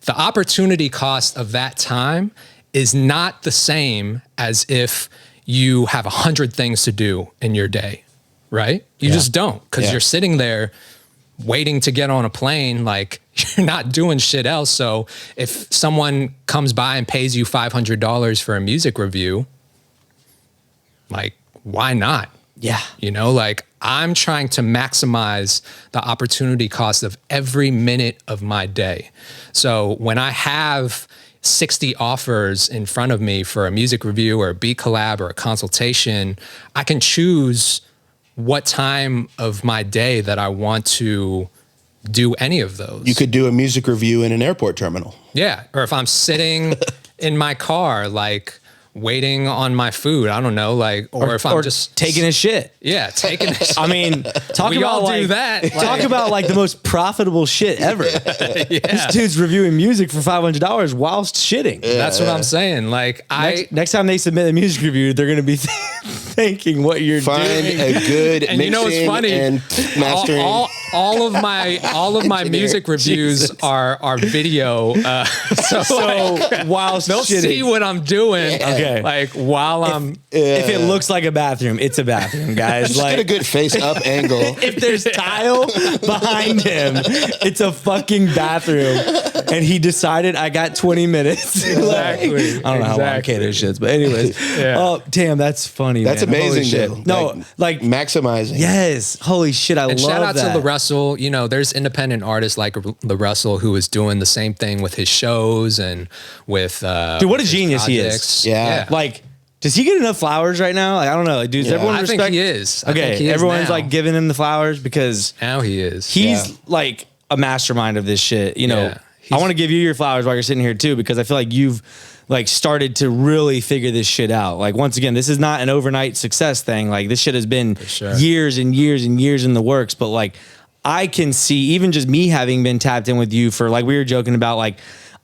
The opportunity cost of that time is not the same as if you have 100 things to do in your day, right? You just don't, because you're sitting there waiting to get on a plane, like you're not doing shit else. So if someone comes by and pays you $500 for a music review, like, why not? Yeah. You know, like I'm trying to maximize the opportunity cost of every minute of my day. So when I have 60 offers in front of me for a music review or a beat collab or a consultation, I can choose what time of my day that I want to do any of those. You could do a music review in an airport terminal. Yeah. Or if I'm sitting in my car, like waiting on my food, I don't know, like, or if I'm just taking a shit. Yeah, taking a shit. I mean, talk We about all do like, that. Talk about like the most profitable shit ever. This dude's reviewing music for $500 whilst shitting. That's what I'm saying. Like Next time they submit a music review, they're going to be thanking what you're Find doing. a good and you know what's funny? and mastering. All of my music reviews are video. So like, whilst they'll shitting. see what I'm doing. Okay. Like while I'm. If it looks like a bathroom, it's a bathroom, guys. Just Like, get a good face up angle. if there's tile behind him, it's a fucking bathroom. And he decided I got 20 minutes. Exactly. I don't know how long Kato shits, but anyways. Yeah. Oh, damn, that's funny. That's man. Holy amazing, shit. though. No, like maximizing. yes. Holy shit, I And love shout out that. to LaRussell. You know, there's independent artists like LaRussell who is doing the same thing with his shows and with Dude, what a his genius he is. projects. Yeah. Like, does he get enough flowers right now? Like, I don't know. Like, dude, does everyone I respect? think he is. I Okay, think he is everyone's now. like giving him the flowers because Now he is. he's like a mastermind of this shit. You know, Yeah. I want to give you your flowers while you're sitting here too, because I feel like you've like started to really figure this shit out. Like once again, this is not an overnight success thing. Like this shit has been sure. years and years and years in the works. But like I can see even just me having been tapped in with you for like we were joking about like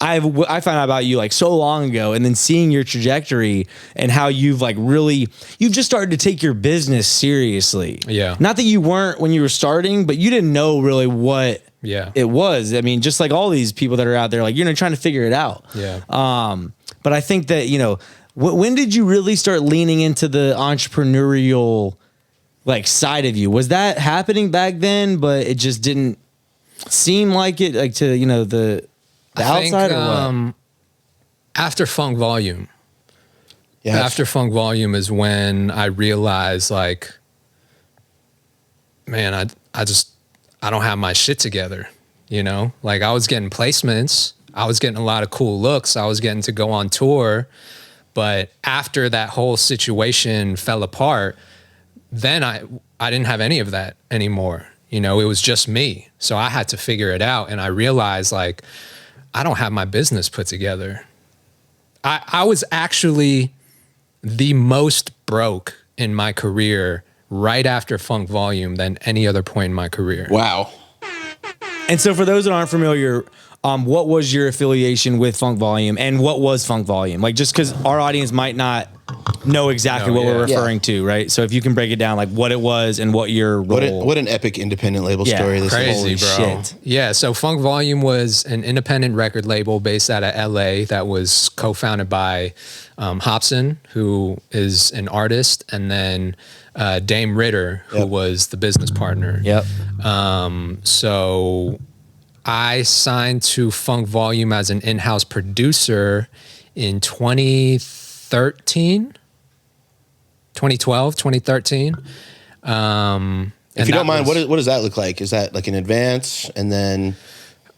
I found out about you like so long ago, and then seeing your trajectory and how you've like really you've just started to take your business seriously. Yeah. Not that you weren't when you were starting, but you didn't know really what it was. I mean, just like all these people that are out there, like you're trying to figure it out. Yeah. But I think that, you know, when did you really start leaning into the entrepreneurial like side of you? Was that happening back then, but it just didn't seem like it, like to, you know, the outside or what? After Funk Volume. Yeah. After Funk Volume is when I realized like, man, I don't have my shit together, you know? Like I was getting placements, I was getting a lot of cool looks, I was getting to go on tour, but after that whole situation fell apart, then I didn't have any of that anymore. You know, it was just me. So I had to figure it out, and I realized like I don't have my business put together. I was actually the most broke in my career right after Funk Volume than any other point in my career. Wow. And so for those that aren't familiar, what was your affiliation with Funk Volume, and what was Funk Volume? Like, just because our audience might not know exactly what we're referring to, right? So if you can break it down, like what it was and what your role. What an epic independent label story this Crazy, is. bro. shit. Yeah, so Funk Volume was an independent record label based out of LA that was co-founded by Hobson, who is an artist, and then Dame Ritter, who was the business partner. Yep. So I signed to Funk Volume as an in-house producer in 2013. 2012, 2013. If you don't mind, what does that look like? Is that like an advance and then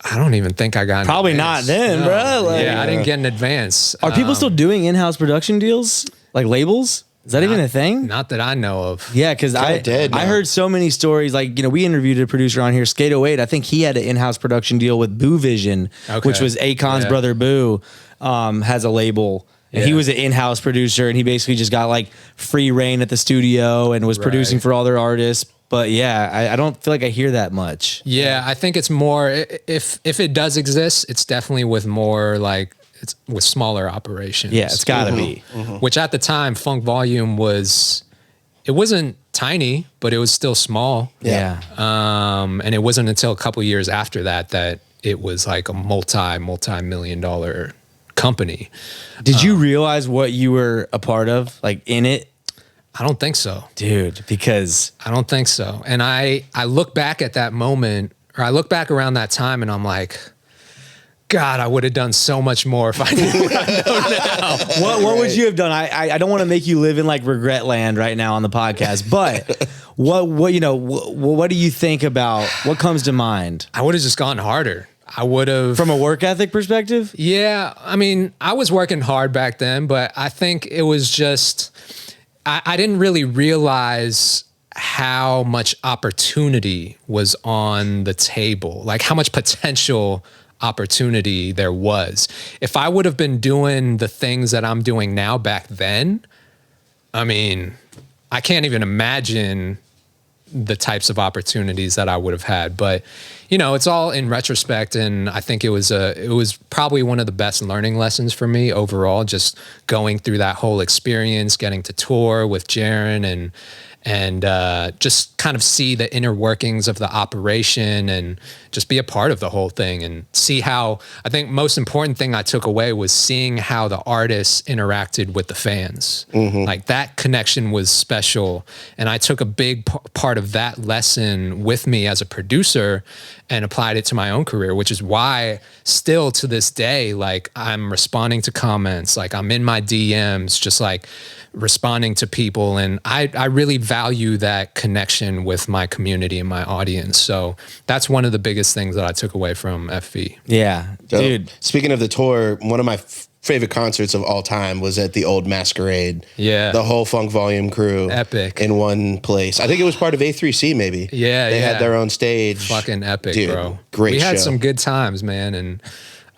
I don't even think I got an Probably not advance. then, No. bro. Like, Yeah, I didn't get an advance. Are people still doing in-house production deals, like labels? Is that even a thing? Not that I know of. Yeah, because I dead now. heard so many stories. Like, we interviewed a producer on here, Skate 08. I think he had an in-house production deal with Boo Vision, Okay. which was Akon's Yeah. brother Boo, has a label. And he Yeah. was an in-house producer, and he basically just got like free reign at the studio and was producing Right. for all their artists. But yeah, I don't feel like I hear that much. Yeah, I think it's more if it does exist, it's definitely with more like it's with smaller operations. Yeah, it's got to be. Which at the time, Funk Volume it wasn't tiny, but it was still small. Yeah. And it wasn't until a couple years after that it was like a multi-million dollar company. Did you realize what you were a part of, like in it? I don't think so. Dude, because I don't think so. And I look back at that moment, or I look back around that time, and I'm like, God, I would have done so much more if I knew what I know now. what would you have done? I don't want to make you live in like regret land right now on the podcast, but what do you think about what comes to mind I would have just gone harder. I would have. from a work ethic perspective? Yeah, I mean, I was working hard back then, but I think it was just, I didn't really realize how much opportunity was on the table, like how much potential opportunity there was. If I would have been doing the things that I'm doing now back then, I mean, I can't even imagine the types of opportunities that I would have had. But, it's all in retrospect. And I think it was probably one of the best learning lessons for me overall, just going through that whole experience, getting to tour with Jaren and just kind of see the inner workings of the operation and just be a part of the whole thing and see how, I think most important thing I took away was seeing how the artists interacted with the fans. Like that connection was special. And I took a big part of that lesson with me as a producer and applied it to my own career, which is why still to this day, like I'm responding to comments, like I'm in my DMs, just like responding to people. And I really value that connection with my community and my audience. So that's one of the biggest things that I took away from FV. Yeah, So, dude. speaking of the tour, one of my favorite concerts of all time was at the old Masquerade. Yeah. The whole Funk Volume crew. Epic. In one place. I think it was part of A3C maybe. Yeah, They had yeah. their own stage. Fucking epic, Dude, bro. great We had show. some good times, man. And,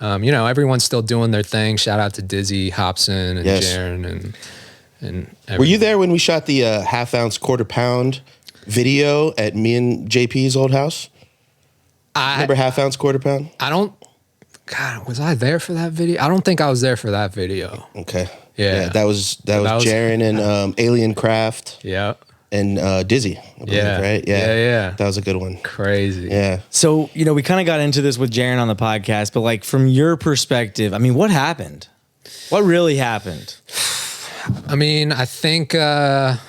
everyone's still doing their thing. Shout out to Dizzy, Hobson, and Yes. Jaren. And Were you there when we shot the half-ounce quarter-pound video at me and JP's old house? Remember half-ounce quarter-pound? God, was I there for that video? I don't think I was there for that video. Okay. Yeah. that was was- Jaren and Alien Craft Yeah. and Dizzy, I believe, Yeah. right? Yeah. That was a good one. Crazy. Yeah. So, we kind of got into this with Jaren on the podcast, but like from your perspective, I mean, what happened? What really happened? I mean, I think the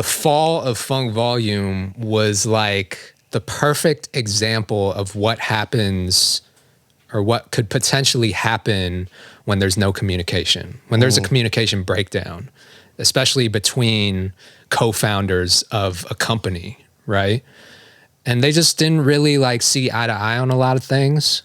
fall of Funk Volume was like the perfect example of what happens or what could potentially happen when there's no communication, when there's a communication breakdown, especially between co-founders of a company, right? And they just didn't really like see eye to eye on a lot of things.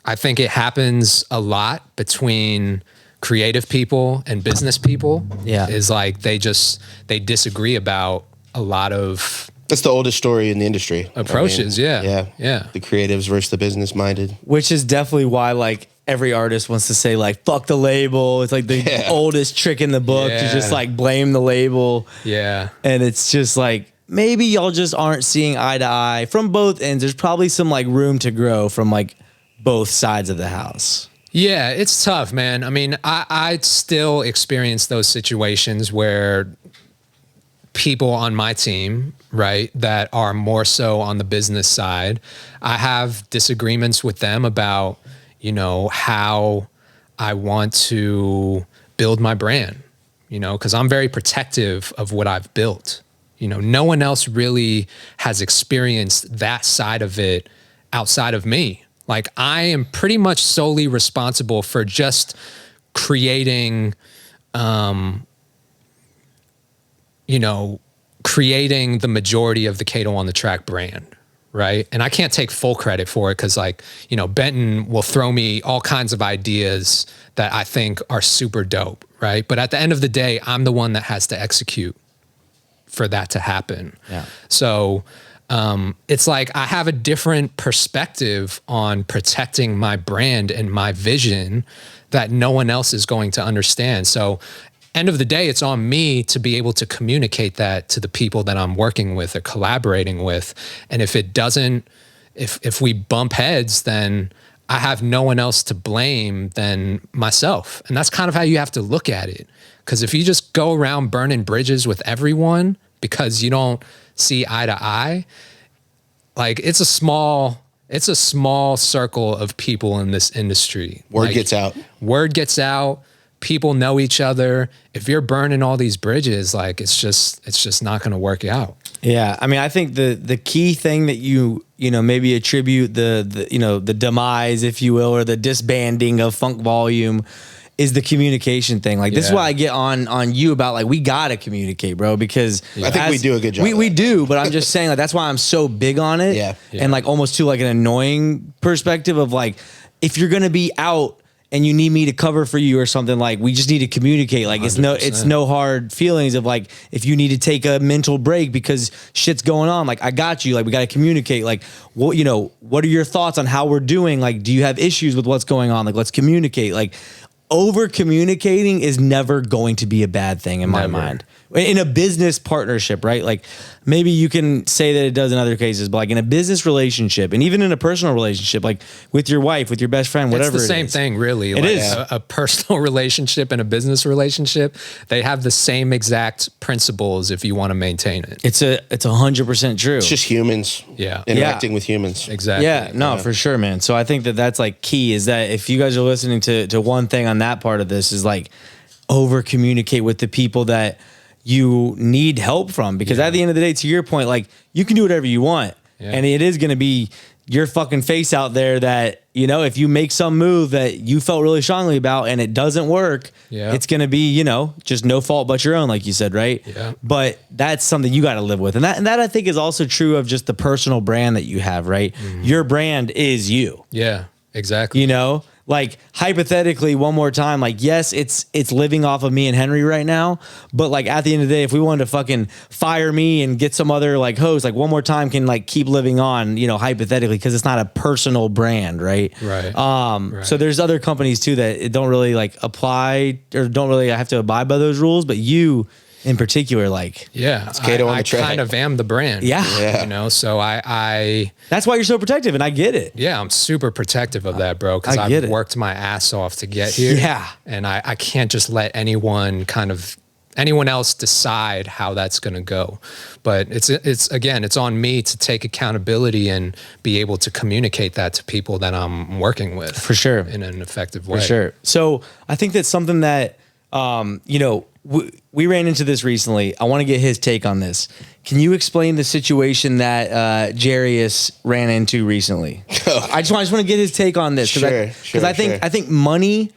I think it happens a lot between creative people and business people. Yeah. Is like they disagree about a lot of That's the oldest story in the industry. approaches. Yeah. Yeah. The creatives versus the business minded. Which is definitely why like every artist wants to say like fuck the label. It's like the oldest trick in the book to Yeah. just like blame the label. Yeah. And it's just like maybe y'all just aren't seeing eye to eye from both ends. There's probably some like room to grow from like both sides of the house. Yeah, it's tough, man. I mean, I still experience those situations where people on my team, right, that are more so on the business side, I have disagreements with them about, how I want to build my brand, because I'm very protective of what I've built. No one else really has experienced that side of it outside of me. Like I am pretty much solely responsible for just creating creating the majority of the Kato on the Track brand, right? And I can't take full credit for it because, like, you know, Benton will throw me all kinds of ideas that I think are super dope, right? But at the end of the day, I'm the one that has to execute for that to happen. Yeah. So it's like I have a different perspective on protecting my brand and my vision that no one else is going to understand. So end of the day, it's on me to be able to communicate that to the people that I'm working with or collaborating with. And if it doesn't, if we bump heads, then I have no one else to blame than myself. And that's kind of how you have to look at it. Because if you just go around burning bridges with everyone because you don't see eye to eye, like it's a small circle of people in this industry. Word gets out. Word gets out. People know each other. If you're burning all these bridges, like it's just not going to work out. Yeah, I mean, I think the key thing that you know maybe attribute the you know the demise, if you will, or the disbanding of Funk Volume is the communication thing. Like this is why I get on you about like we gotta communicate, bro, because I think we do a good job. We do, but I'm just saying like that's why I'm so big on it. Yeah. And like almost to like an annoying perspective of like if you're gonna be out and you need me to cover for you or something, like we just need to communicate. Like 100%. it's no hard feelings of like if you need to take a mental break because shit's going on, like I got you. Like we got to communicate. Like what you know, what are your thoughts on how we're doing? Like do you have issues with what's going on? Like let's communicate. Like over communicating is never going to be a bad thing in my mind. In a business partnership, right? Like maybe you can say that it does in other cases, but like in a business relationship and even in a personal relationship, like with your wife, with your best friend, whatever. It's the same thing, really. It is. A personal relationship and a business relationship. They have the same exact principles if you want to maintain it. It's 100% true. It's just humans. Yeah. Interacting with humans. Exactly. Yeah, no, for sure, man. So I think that that's like key is that if you guys are listening to one thing on that part of this is like over communicate with the people that you need help from, because at the end of the day, to your point, like you can do whatever you want and it is going to be your fucking face out there that, you know, if you make some move that you felt really strongly about and it doesn't work, it's going to be, you know, just no fault but your own, like you said, right? Yeah. But that's something you got to live with. And that I think is also true of just the personal brand that you have, right? Your brand is you. Yeah, exactly. You know, like hypothetically, one more time, like, yes, it's living off of me and Henry right now. But like at the end of the day, if we wanted to fucking fire me and get some other like host, like one more time can like keep living on, you know, hypothetically, because it's not a personal brand, right? Right. So there's other companies too that it don't really like apply or don't really have to abide by those rules. But you in particular, like, it's Kato on the I track. kind of am the brand. Yeah. You know, so I that's why you're so protective, and I get it. yeah, I'm super protective of that, bro, because I get I've it. worked my ass off to get here. Yeah. And I can't just let anyone else decide how that's going to go. But it's again, it's on me to take accountability and be able to communicate that to people that I'm working with. For sure. In an effective way. For sure. So I think that's something that, you know, we ran into this recently. I want to get his take on this. Can you explain the situation that Jarius ran into recently? I just want to get his take on this because I think money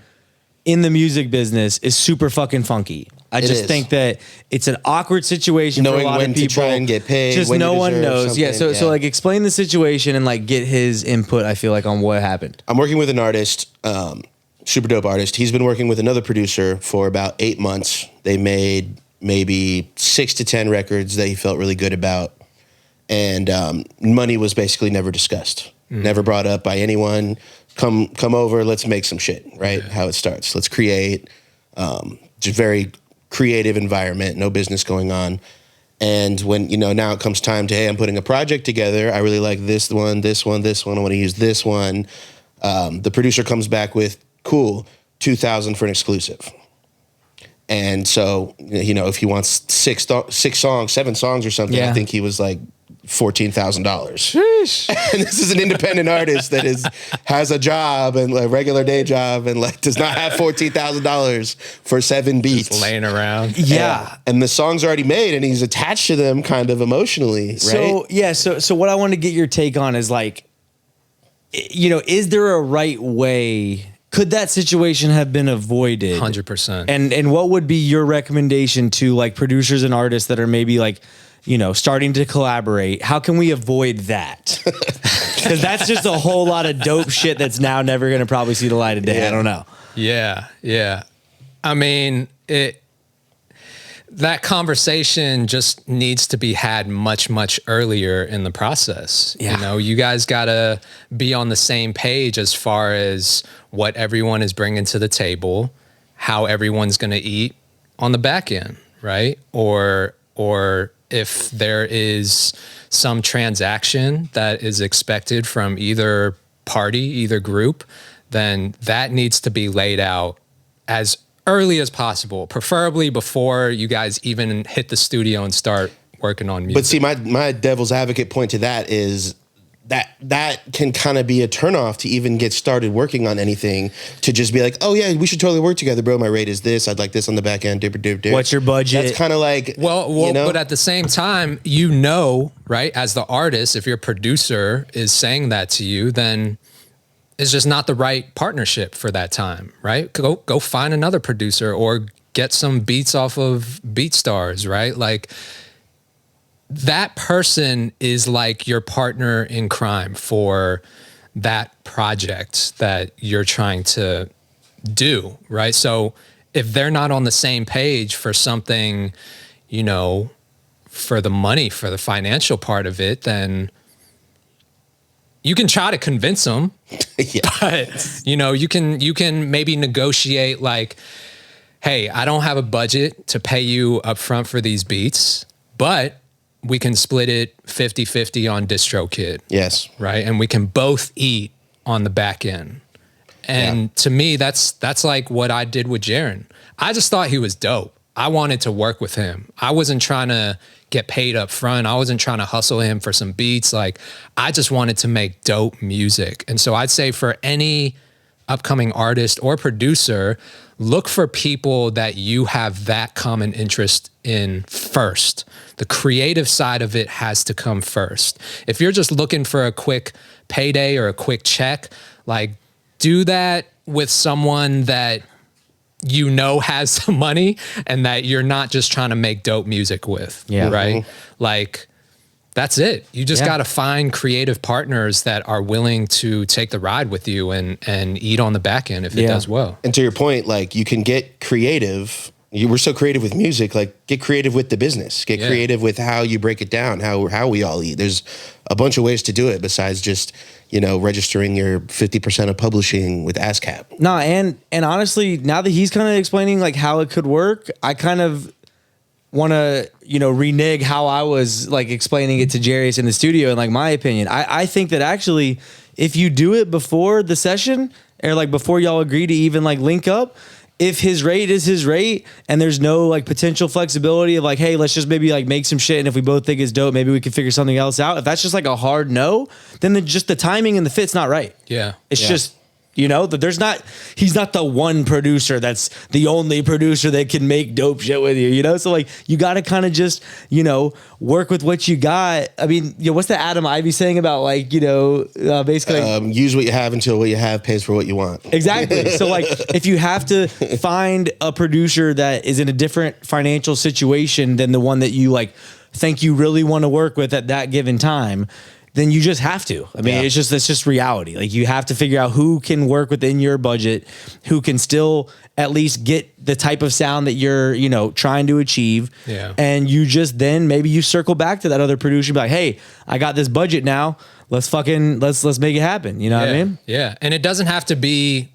in the music business is super fucking funky. I just think that it's an awkward situation for a lot of people. Knowing when to try and get paid. Just when no you one deserve knows. Yeah. something. So like explain the situation and like get his input. I feel like on what happened. I'm working with an artist, super dope artist. He's been working with another producer for about 8 months. They made maybe 6 to 10 records that he felt really good about. And money was basically never discussed, never brought up by anyone. Come over, let's make some shit, right? How it starts. Let's create, just very creative environment, no business going on. And when, you know, now it comes time to, hey, I'm putting a project together. I really like this one. I want to use this one. The producer comes back with, cool, $2,000 for an exclusive. And so, you know, if he wants 6 songs, 7 songs or something, I think he was like $14,000. And this is an independent artist that has a job and a regular day job and like does not have $14,000 for 7 beats. Just laying around. Yeah. And the song's already made and he's attached to them kind of emotionally, right? So, yeah. So what I want to get your take on is like, you know, is there a right way? Could that situation have been avoided? 100%. And what would be your recommendation to like producers and artists that are maybe like, starting to collaborate. How can we avoid that? Because that's just a whole lot of dope shit that's now never going to probably see the light of day. Yeah. I don't know. Yeah. I mean, that conversation just needs to be had much, much earlier in the process. Yeah. You guys got to be on the same page as far as what everyone is bringing to the table, how everyone's going to eat on the back end, right? Or if there is some transaction that is expected from either party, either group, then that needs to be laid out as early as possible, preferably before you guys even hit the studio and start working on music. But see, my devil's advocate point to that is that can kind of be a turnoff to even get started working on anything, to just be like, oh yeah, we should totally work together, bro. My rate is this. I'd like this on the back end. What's your budget? That's kind of like, well, but at the same time, right? As the artist, if your producer is saying that to you, then it's just not the right partnership for that time, right? Go find another producer or get some beats off of BeatStars, right? Like, that person is like your partner in crime for that project that you're trying to do, right? So if they're not on the same page for something, for the money, for the financial part of it, then you can try to convince them, but you can maybe negotiate like, hey, I don't have a budget to pay you upfront for these beats, but we can split it 50-50 on DistroKid. yes, Right. And we can both eat on the back end. And to me, that's like what I did with Jaren. I just thought he was dope. I wanted to work with him. I wasn't trying to get paid up front. I wasn't trying to hustle him for some beats. Like, I just wanted to make dope music. And so I'd say for any upcoming artist or producer, look for people that you have that common interest in first. The creative side of it has to come first. If you're just looking for a quick payday or a quick check, like, do that with someone that has some money and that you're not just trying to make dope music with, right? Like, that's it. You just got to find creative partners that are willing to take the ride with you and eat on the back end if it does well. And to your point, like, you can get creative. We're so creative with music, like, get creative with the business, get creative with how you break it down, how we all eat. There's a bunch of ways to do it besides just, registering your 50% of publishing with ASCAP. No, and honestly, now that he's kind of explaining like how it could work, I kind of want to, renege how I was like explaining it to Jarius in the studio. And like, my opinion, I think that actually, if you do it before the session or like before y'all agree to even like link up, if his rate is his rate and there's no like potential flexibility of like, hey, let's just maybe like make some shit, and if we both think it's dope, maybe we can figure something else out. If that's just like a hard no, then just the timing and the fit's not right. Yeah. It's just, that he's not the one producer that's the only producer that can make dope shit with you, So like, you got to kind of just, work with what you got. I mean, what's the Adam Ivy saying about like, basically like, use what you have until what you have pays for what you want. Exactly. So like, if you have to find a producer that is in a different financial situation than the one that you like think you really want to work with at that given time, then you just have to. I mean, it's just reality. Like, you have to figure out who can work within your budget, who can still at least get the type of sound that you're, trying to achieve. Yeah. And you just then maybe you circle back to that other producer and be like, hey, I got this budget now. Let's make it happen. You know what I mean? Yeah. And it doesn't have to be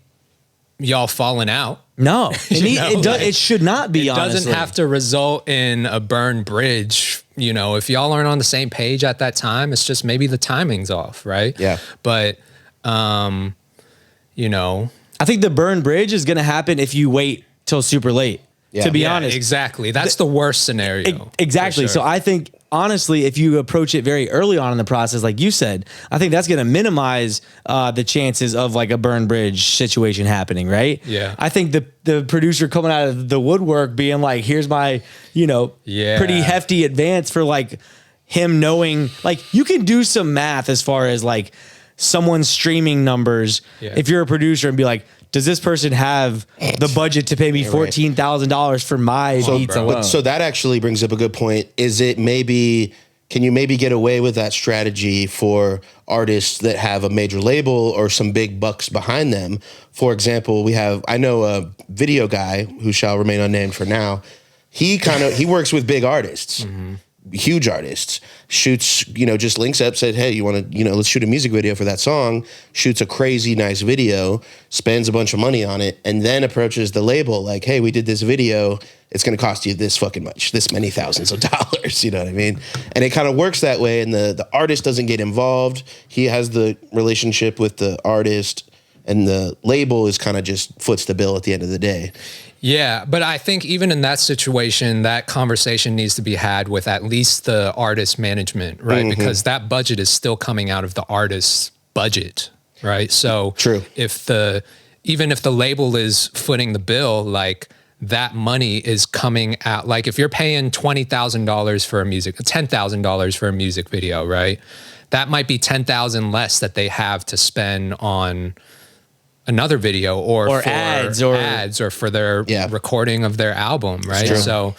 y'all falling out. No, it should not be. It doesn't have to result in a burned bridge. If y'all aren't on the same page at that time, it's just maybe the timing's off, right? Yeah. But, I think the burn bridge is going to happen if you wait till super late. Yeah. To be honest, exactly. That's the worst scenario. Exactly. Sure. So I think, honestly, if you approach it very early on in the process, like you said, I think that's going to minimize the chances of like a burn bridge situation happening, right? Yeah. I think the producer coming out of the woodwork being like, here's my, pretty hefty advance for like him knowing, like, you can do some math as far as like someone's streaming numbers if you're a producer and be like, does this person have the budget to pay me $14,000 for my beats alone? So that actually brings up a good point. Is it maybe, can you maybe get away with that strategy for artists that have a major label or some big bucks behind them? For example, I know a video guy who shall remain unnamed for now. He works with big artists. Huge artists, shoots, just links up, said, hey, you want to, let's shoot a music video for that song, shoots a crazy nice video, spends a bunch of money on it, and then approaches the label like, hey, we did this video, it's going to cost you this fucking much, this many thousands of dollars, you know what I mean? And it kind of works that way, and the artist doesn't get involved. He has the relationship with the artist, and the label is kind of just foots the bill at the end of the day. Yeah, but I think even in that situation, that conversation needs to be had with at least the artist management, right? Because that budget is still coming out of the artist's budget, right? So true. Even if the label is footing the bill, like that money is coming out. Like if you're paying $20,000 for $10,000 for a music video, right? That might be $10,000 less that they have to spend on another video or for ads or for their recording of their album, right? So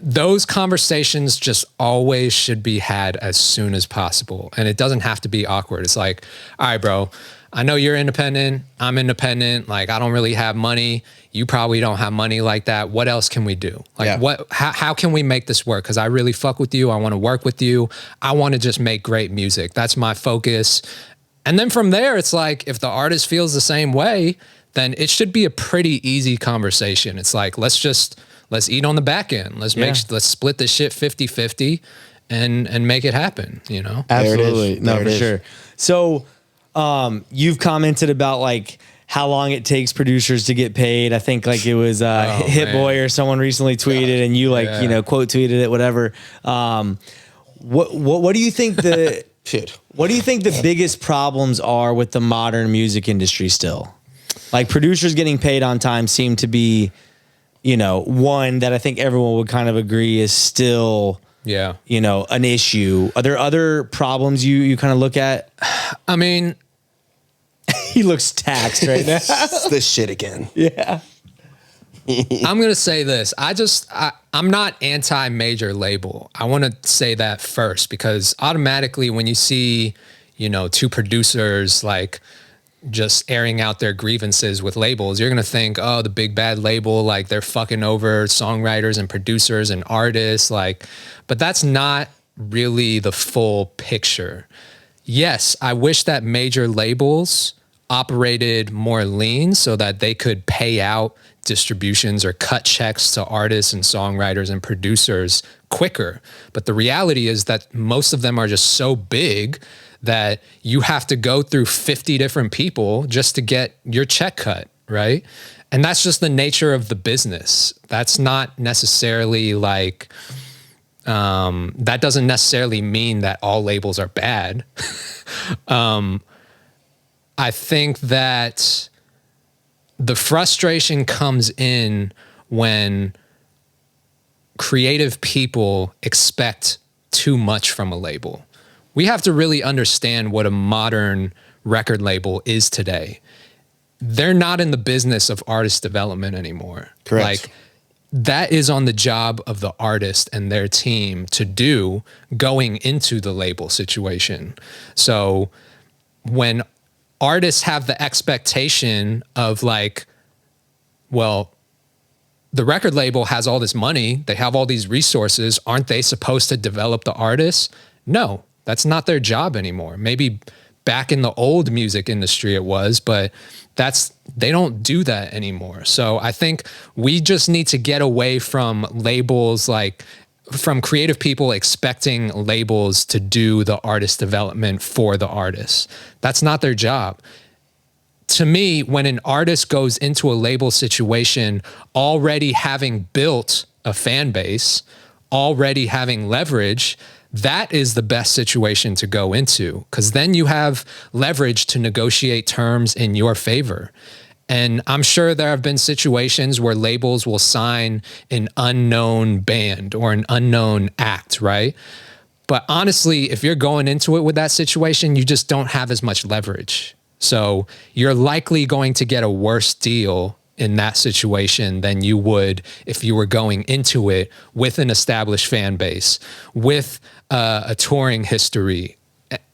those conversations just always should be had as soon as possible. And it doesn't have to be awkward. It's like, all right, bro, I know you're independent. I'm independent. Like, I don't really have money. You probably don't have money like that. What else can we do? Like, how can we make this work? Because I really fuck with you. I want to work with you. I want to just make great music. That's my focus. And then from there, it's like, if the artist feels the same way, then it should be a pretty easy conversation. It's like, let's eat on the back end. Let's split this shit 50-50 and make it happen, Absolutely. No, for sure. So, you've commented about like how long it takes producers to get paid. I think like it was Hit Boy or someone recently tweeted and you quote tweeted it, whatever. What do you think what do you think the biggest problems are with the modern music industry still? Like producers getting paid on time seem to be, one that I think everyone would kind of agree is still, an issue. Are there other problems you kind of look at? I mean, he looks taxed right now. This shit again. Yeah. I'm going to say this. I'm not anti-major label. I want to say that first, because automatically when you see, two producers like just airing out their grievances with labels, you're going to think, oh, the big bad label, like they're fucking over songwriters and producers and artists. But that's not really the full picture. Yes, I wish that major labels operated more lean so that they could pay out distributions or cut checks to artists and songwriters and producers quicker. But the reality is that most of them are just so big that you have to go through 50 different people just to get your check cut, right? And that's just the nature of the business. That's not necessarily like, that doesn't necessarily mean that all labels are bad. I think that the frustration comes in when creative people expect too much from a label. We have to really understand what a modern record label is today. They're not in the business of artist development anymore. Correct. Like, that is on the job of the artist and their team to do going into the label situation. So when artists have the expectation of like, well, the record label has all this money, they have all these resources, aren't they supposed to develop the artists? No, that's not their job anymore. Maybe back in the old music industry it was, but they don't do that anymore. So I think we just need to get away from labels, like from creative people expecting labels to do the artist development for the artists. That's not their job. To me, when an artist goes into a label situation already having built a fan base, already having leverage, that is the best situation to go into, because then you have leverage to negotiate terms in your favor. And I'm sure there have been situations where labels will sign an unknown band or an unknown act, right? But honestly, if you're going into it with that situation, you just don't have as much leverage. So you're likely going to get a worse deal in that situation than you would if you were going into it with an established fan base, with a touring history,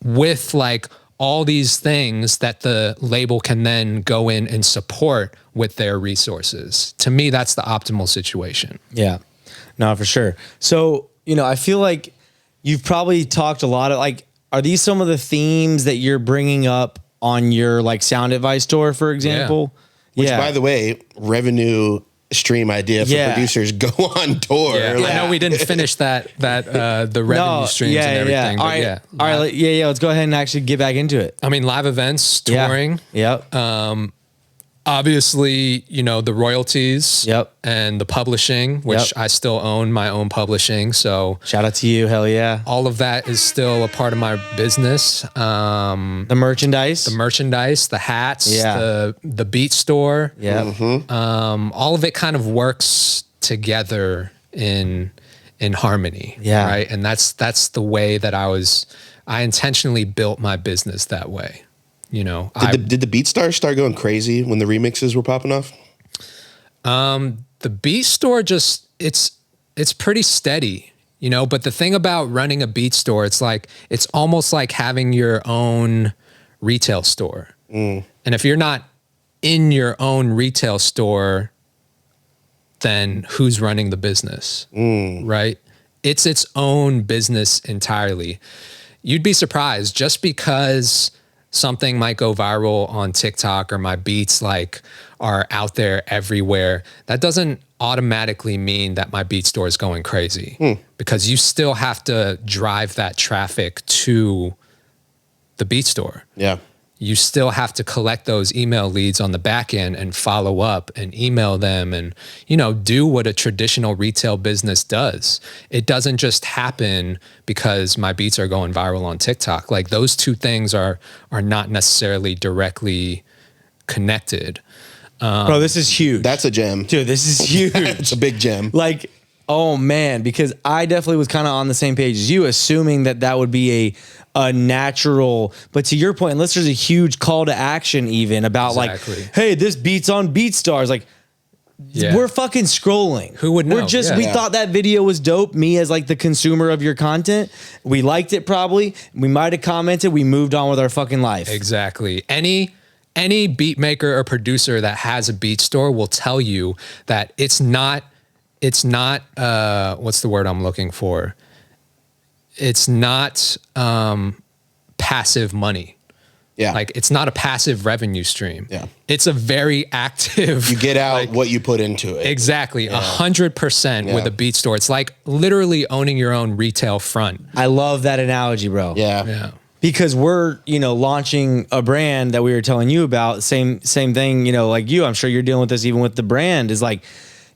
with like all these things that the label can then go in and support with their resources. To me, that's the optimal situation. Yeah, no, for sure. So, I feel like you've probably talked a lot of like, are these some of the themes that you're bringing up on your like Sound Advice tour, for example? Which, by the way, revenue stream idea for producers, go on tour. Yeah. I know we didn't finish the revenue streams and everything. All right. Let's go ahead and actually get back into it. I mean, live events, touring. Yep. Obviously, the royalties. Yep. And the publishing, which I still own my own publishing. So shout out to you. Hell yeah. all of that is still a part of my business. The merchandise, the hats, the beat store. Yeah. Mm-hmm. All of it kind of works together in harmony. Yeah. Right. And that's the way that I intentionally built my business that way. Did the BeatStars start going crazy when the remixes were popping off? The beat store it's pretty steady, but the thing about running a beat store, it's almost like having your own retail store. And if you're not in your own retail store, then who's running the business? Right? It's its own business entirely. You'd be surprised just because something might go viral on TikTok or my beats are out there everywhere. That doesn't automatically mean that my beat store is going crazy because you still have to drive that traffic to the beat store. Yeah. You still have to collect those email leads on the back end and follow up and email them and, do what a traditional retail business does. It doesn't just happen because my beats are going viral on TikTok. Like those two things are not necessarily directly connected. Bro, this is huge. That's a gem. Dude, this is huge. It's a big gem. Like, oh man, because I definitely was kind of on the same page as you, assuming that would be a natural, but to your point, unless there's a huge call to action even about Exactly. like, hey, this beat's on BeatStars, like we're fucking scrolling. Who would know? We thought that video was dope. Me as like the consumer of your content, we liked it probably. We might have commented. We moved on with our fucking life. Exactly. Any beat maker or producer that has a beat store will tell you that it's not what's the word I'm looking for? It's not passive money. Yeah. Like it's not a passive revenue stream. Yeah. It's a very active. You get out what you put into it. Exactly. 100% with a beat store. It's like literally owning your own retail front. I love that analogy, bro. Yeah. Because we're, launching a brand that we were telling you about, same thing, like you, I'm sure you're dealing with this even with the brand, is like,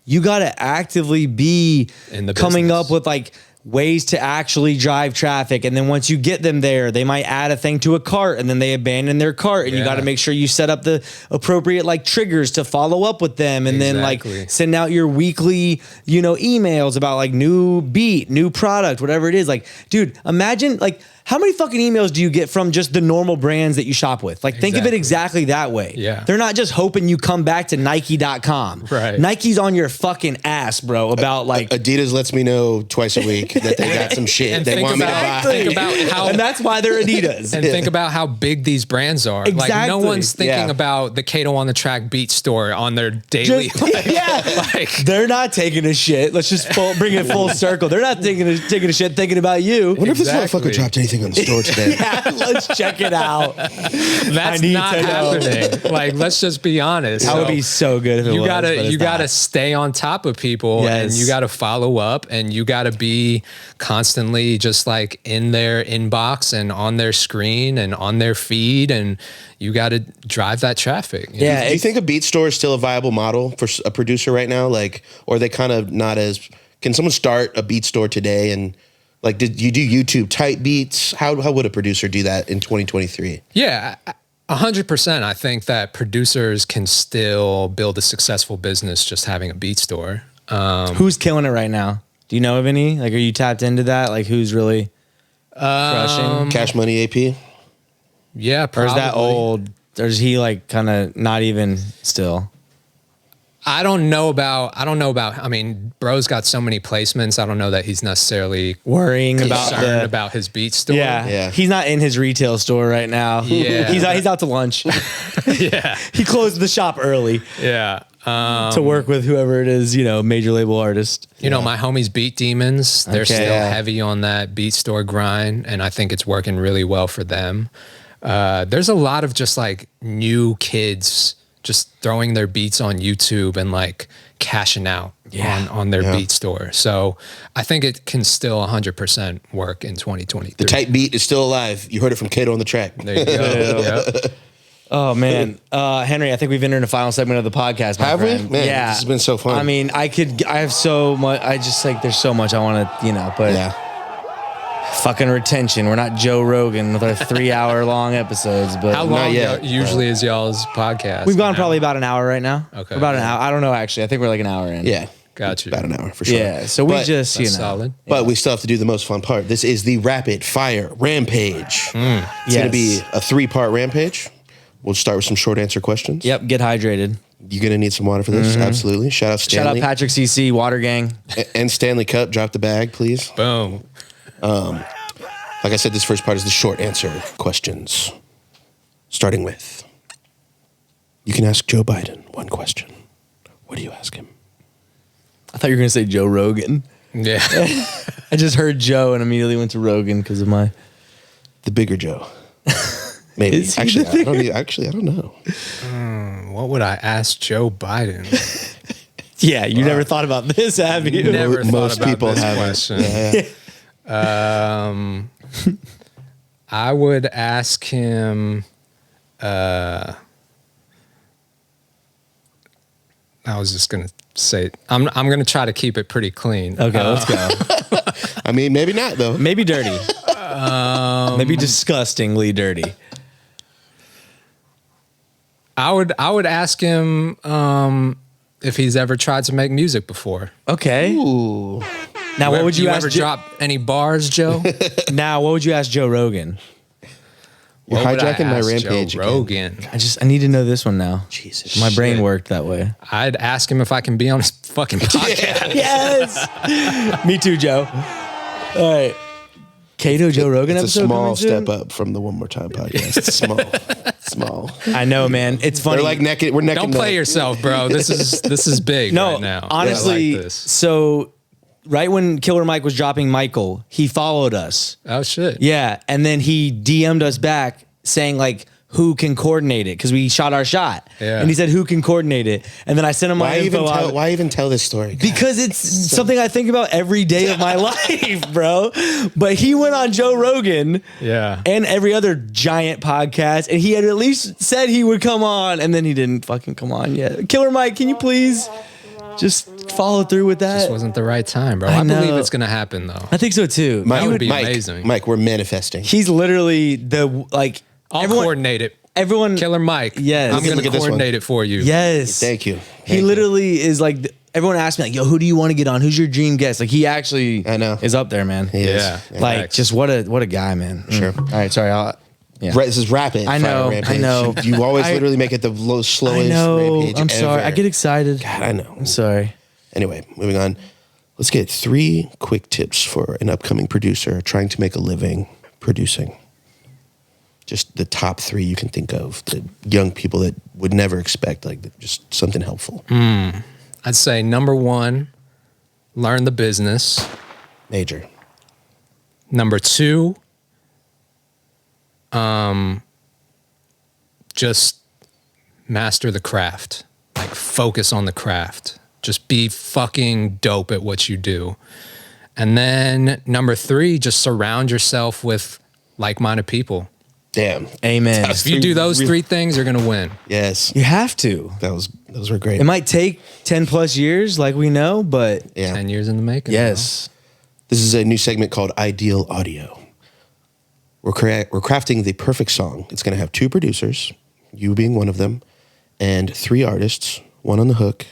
you got to actively be in the coming business. up with like ways to actually drive traffic. And then once you get them there, they might add a thing to a cart and then they abandon their cart. And you got to make sure you set up the appropriate like triggers to follow up with them. And then like send out your weekly, emails about like new beat, new product, whatever it is. Like, dude, imagine like, how many fucking emails do you get from just the normal brands that you shop with? Like, think of it exactly that way. Yeah. They're not just hoping you come back to Nike.com. Right. Nike's on your fucking ass, bro, about like... Adidas lets me know twice a week that they got some shit And they want me to buy. think about how... And that's why they're Adidas. And think about how big these brands are. Like no Exactly. one's thinking about the Kato on the Track beat store on their daily. They're not taking a shit. Let's just bring it full circle. They're not taking a shit thinking about you. I wonder if this motherfucker dropped anything on the store today. Let's check it out. That's not happening. Like, let's just be honest. That would be so good if it was. You gotta stay on top of people, and you gotta follow up, and you gotta be constantly just like in their inbox and on their screen and on their feed, and you gotta drive that traffic. Do you think a beat store is still a viable model for a producer right now? Like, or are they kind of not as? Can someone start a beat store today and? Like, did you do YouTube type beats? How would a producer do that in 2023? Yeah, 100%. I think that producers can still build a successful business just having a beat store. Who's killing it right now? Do you know of any? Like, are you tapped into that? Like, who's really crushing? Cash Money AP? Yeah, Or probably. is that old? Or is he like kind of not even still? I don't know about. I mean, bro's got so many placements. I don't know that he's necessarily Worrying concerned about his beat store. Yeah. He's not in his retail store right now. Yeah. He's out to lunch. Yeah. He closed the shop early Yeah. to work with whoever it is, major label artist. You know, my homies Beat Demons, they're Okay. still Yeah. heavy on that beat store grind, and I think it's working really well for them. There's a lot of just like new kids just throwing their beats on YouTube and like cashing out on their beat store. So I think it can still 100% work in 2023. The tight beat is still alive. You heard it from Kato on the track. There you go. Yep. Oh man, Henry, I think we've entered the final segment of the podcast. My Have we? friend. Man, yeah, this has been so fun. I mean, I have so much. I just like, there's so much I want to, but Yeah. fucking retention. We're not Joe Rogan with our 3-hour long episodes, but How long yet, usually is y'all's podcast? we've gone Now? probably about an hour right now. Okay. About an hour. I don't know actually. I think we're like an hour in. Yeah. Got you. About an hour for sure. Yeah. So we But- just, That's solid. But we still have to do the most fun part. This is the rapid fire rampage. It's going to be a 3-part rampage. We'll start with some short answer questions. Yep. Get hydrated. You're going to need some water for this. Absolutely. Shout out Shout out Stanley. Patrick CC, Water Gang. And Stanley Cup. Drop the bag, please. Boom. Like I said, this first part is the short answer questions. Starting with, you can ask Joe Biden one question. What do you ask him? I thought you were gonna say Joe Rogan. Yeah. I just heard Joe and immediately went to Rogan because of my. The bigger Joe. Maybe. Is he Actually, the I don't know. What would I ask Joe Biden? Yeah, you never thought about this, have you? Never thought Most about people this haven't. question. Yeah. I would ask him. I was just gonna say I'm gonna try to keep it pretty clean. Okay, let's go. I mean, maybe not, though. Maybe dirty. Maybe disgustingly dirty. I would ask him if he's ever tried to make music before. Okay. Ooh. Now, what would you ask? ever drop any bars, Joe? Now, what would you ask Joe Rogan? You're What would I hijacking my ask rampage Joe again. Rogan. I need to know this one now. Jesus. My brain shit. worked that way. I'd ask him if I can be on his fucking podcast. Yes. Me too, Joe. All right. Kato Joe Rogan It's a episode small coming soon? step up from the One More Time podcast. It's small. Small. I know, man. It's funny. They're like we're neck Don't and play neck. yourself, bro. This is big no, right now. honestly. I like this. So, right when Killer Mike was dropping Michael, he followed us. Oh shit. Yeah, and then he DM'd us back saying like, who can coordinate it? Because we shot our shot. Yeah. And he said, who can coordinate it? And then I sent him my info. Why even tell this story? God. Because it's something I think about every day of my life, bro. But he went on Joe Rogan Yeah. and every other giant podcast, and he had at least said he would come on, and then he didn't fucking come on yet. Killer Mike, can you please just follow through with that? This wasn't the right time, bro. I I believe know. it's gonna happen though. I think so too. Mike, would be Mike, amazing. Mike, we're manifesting. He's literally the like. I'll everyone, coordinate it. Everyone, Killer Mike. Yes. I'm Look gonna at this one. coordinate it for you. yes, Thank you. He Thank you. literally is like. Everyone asks me like, "Yo, who do you want to get on? Who's your dream guest?" Like he actually, I know. is up there, man. He is. Yeah. Like Facts. just what a guy, man. Sure. All right, sorry. Yeah. This is rapid. I know, fire rampage. I know. You always I- literally make it the slowest I know. rampage I'm sorry. ever. I get excited. God, I know. I'm sorry. Anyway, moving on. Let's get 3 quick tips for an upcoming producer trying to make a living producing. Just the top 3 you can think of. The young people that would never expect, like just something helpful. I'd say number 1, learn the business. Major. Number 2, just master the craft. Like focus on the craft. Just be fucking dope at what you do. And then number 3, just surround yourself with like-minded people. Damn. Amen. If you do those 3 things, you're gonna win. Yes. You have to. Those were great. It might take 10 plus years, like we know, but Yeah. 10 years in the making. yes. This is a new segment called Ideal Audio. We're crafting the perfect song. It's going to have 2 producers, you being one of them, and 3 artists, one on the hook,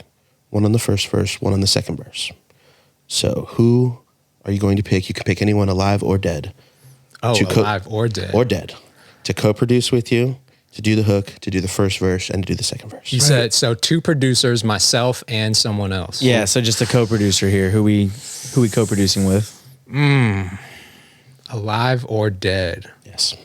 one on the first verse, one on the second verse. So who are you going to pick? You can pick anyone alive or dead. Oh, To co- alive or dead. Or dead. To co-produce with you to do the hook, to do the first verse, and to do the second verse. You said so 2 producers, myself and someone else. Yeah, so just a co-producer here. Who we co-producing with? Alive or dead. Yes.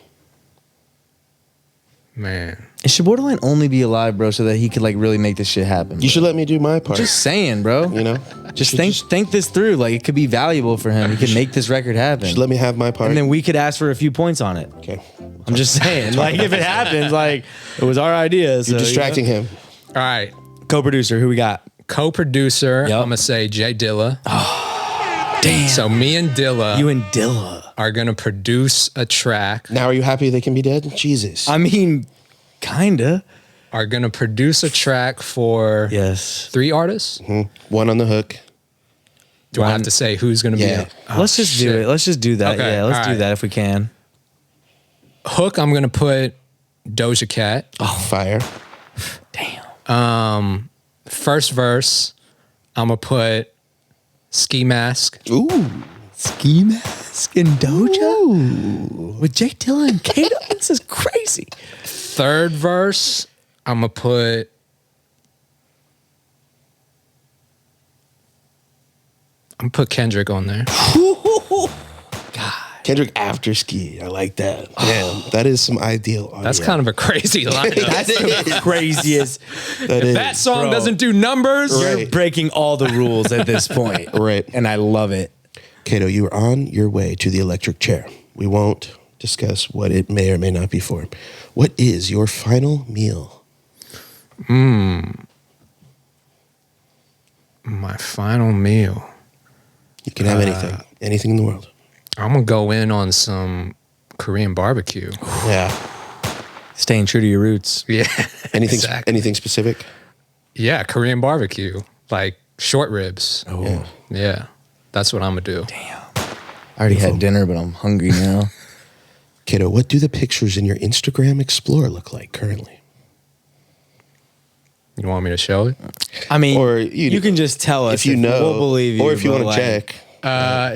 Man. It should borderline only be alive, bro, so that he could like really make this shit happen. You should let me do my part. Just saying, bro. you know, Just think this through. Like it could be valuable for him. He could make this record happen. just let me have my part. And then we could ask for a few points on it. okay. I'm just saying. Like if it happens, like it was our idea. So, You're distracting him. All right. Co-producer, who we got? Co-producer, Yep. I'm going to say Jay Dilla. Damn. So me and Dilla You and Dilla. are going to produce a track. Now, are you happy they can be dead? Jesus. I mean, kinda. Are going to produce a track for Yes. 3 artists. One on the hook. Do I have to say who's going to Yeah. be? Oh, Let's just do shit. it. Let's just do that. Okay, Yeah, let's all do right. that if we can. Hook, I'm going to put Doja Cat. Fire. Damn. First verse, I'm going to put Ski Mask. Ooh. Ski Mask and Doja? With Jake Dilla and Kato? This is crazy. Third verse, I'm going to put Kendrick on there. Kendrick after ski. I like that. Damn, that is some ideal audio. That's kind of a crazy lineup. That's the craziest. That song Bro. doesn't do numbers. Right. You're breaking all the rules at this point. Right. And I love it. Kato, you are on your way to the electric chair. We won't discuss what it may or may not be for. What is your final meal? My final meal. You can have anything in the world. I'm going to go in on some Korean barbecue. Yeah. Staying true to your roots. Yeah. Anything Exactly. anything specific? Yeah, Korean barbecue. Like short ribs. Yeah. Yeah. That's what I'm going to do. I already had dinner, but I'm hungry now. Kato, what do the pictures in your Instagram Explorer look like currently? You want me to show it? I mean, Or you can just tell us if you know, we'll believe you. or if you but, want to like, check.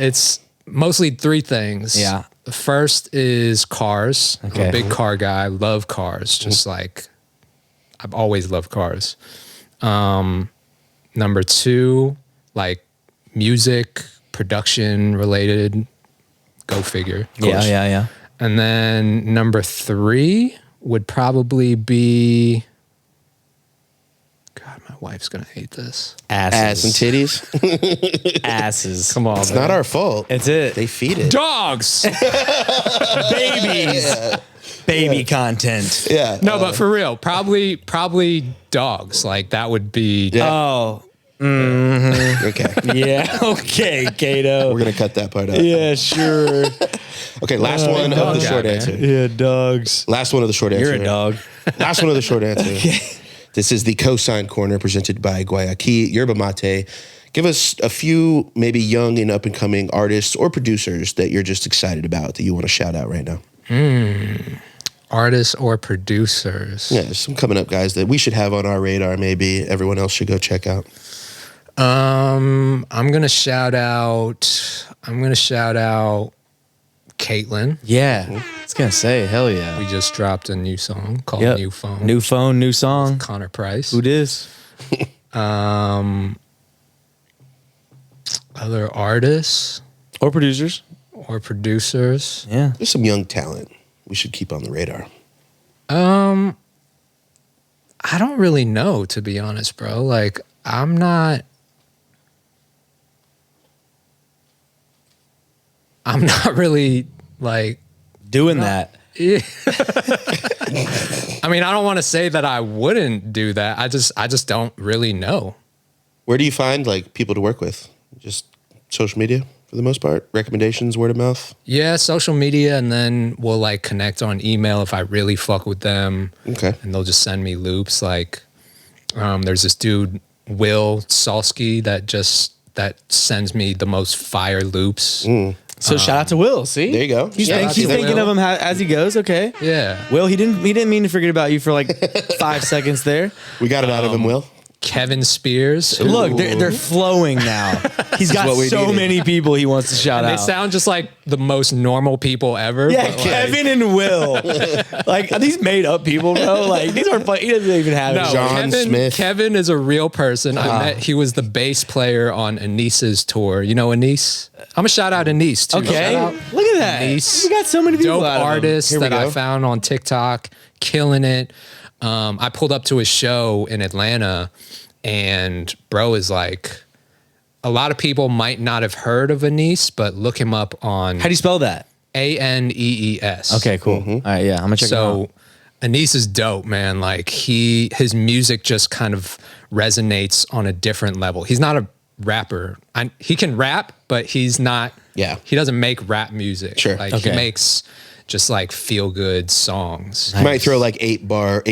It's mostly 3 things. Yeah. The first is cars. I'm Okay. a big car guy. I love cars. Just like I've always loved cars. Number 2, like music, production related. Go figure. Of course. Yeah. And then number 3 would probably be. God, my wife's gonna hate this. Ass and titties. Asses. Come on, It's not our fault. It's it. They feed it. dogs. Babies. Baby content. Yeah. No, but for real, probably dogs. Like that would be. Yeah. Oh. Okay. Yeah. Okay, Kato. We're going to cut that part out. Yeah, sure. Okay, last one of dog the guy, short man. answer. Yeah, dogs. Last one of the short answer. You're a dog. Last one of the short answer. This is the cosign corner presented by Guayaki Yerba Mate. Give us a few maybe young and up and coming artists or producers that you're just excited about that you want to shout out right now. Artists or producers. Yeah, there's some coming up guys that we should have on our radar. Maybe everyone else should go check out. I'm gonna shout out Caitlin. Yeah. I was going to say, hell yeah. We just dropped a new song called Yep. New Phone. New phone, new song. Connor Price. Who dis? Other artists Or producers. or producers. Yeah. There's some young talent we should keep on the radar. I don't really know, to be honest, bro. Like I'm not really like. Doing that. I mean, I don't want to say that I wouldn't do that. I just don't really know. Where do you find like people to work with? Just social media for the most part? Recommendations, word of mouth? Yeah, social media, and then we'll like connect on email if I really fuck with them. Okay. And they'll just send me loops. Like, there's this dude Will Salsky that sends me the most fire loops. So shout out to Will. See, There you go. He's, Shout out he's to thinking Will. of him as he goes. Okay. Yeah. Will, he didn't mean to forget about you for like 5 seconds there. We got it out of him, Will. Kevin Spears. Look, they're flowing now. He's got what we so needed. many people he wants to shout They out. sound just like the most normal people ever. Yeah, but, like, Kevin and Will. Like, are these made up people, bro? Like, these are fun. He doesn't even have No, it. John Kevin, Smith. Kevin is a real person. I met. He was the bass player on Anis's tour. You know Anise? I'm gonna shout out Anise too. Okay, Shout out look at that. Anise. We got so many people Dope out of him. artists Here we that I go. found on TikTok, killing it. I pulled up to his show in Atlanta, and bro is like, a lot of people might not have heard of Anise, but look him up on How do you spell that? Anees. Okay, cool. All right, yeah, I'm gonna check it out. So Anise is dope, man. Like his music just kind of resonates on a different level. He's not a rapper. He can rap, but he's not. Yeah. He doesn't make rap music. Sure. Like Okay. he makes just like feel good songs. You might throw like 8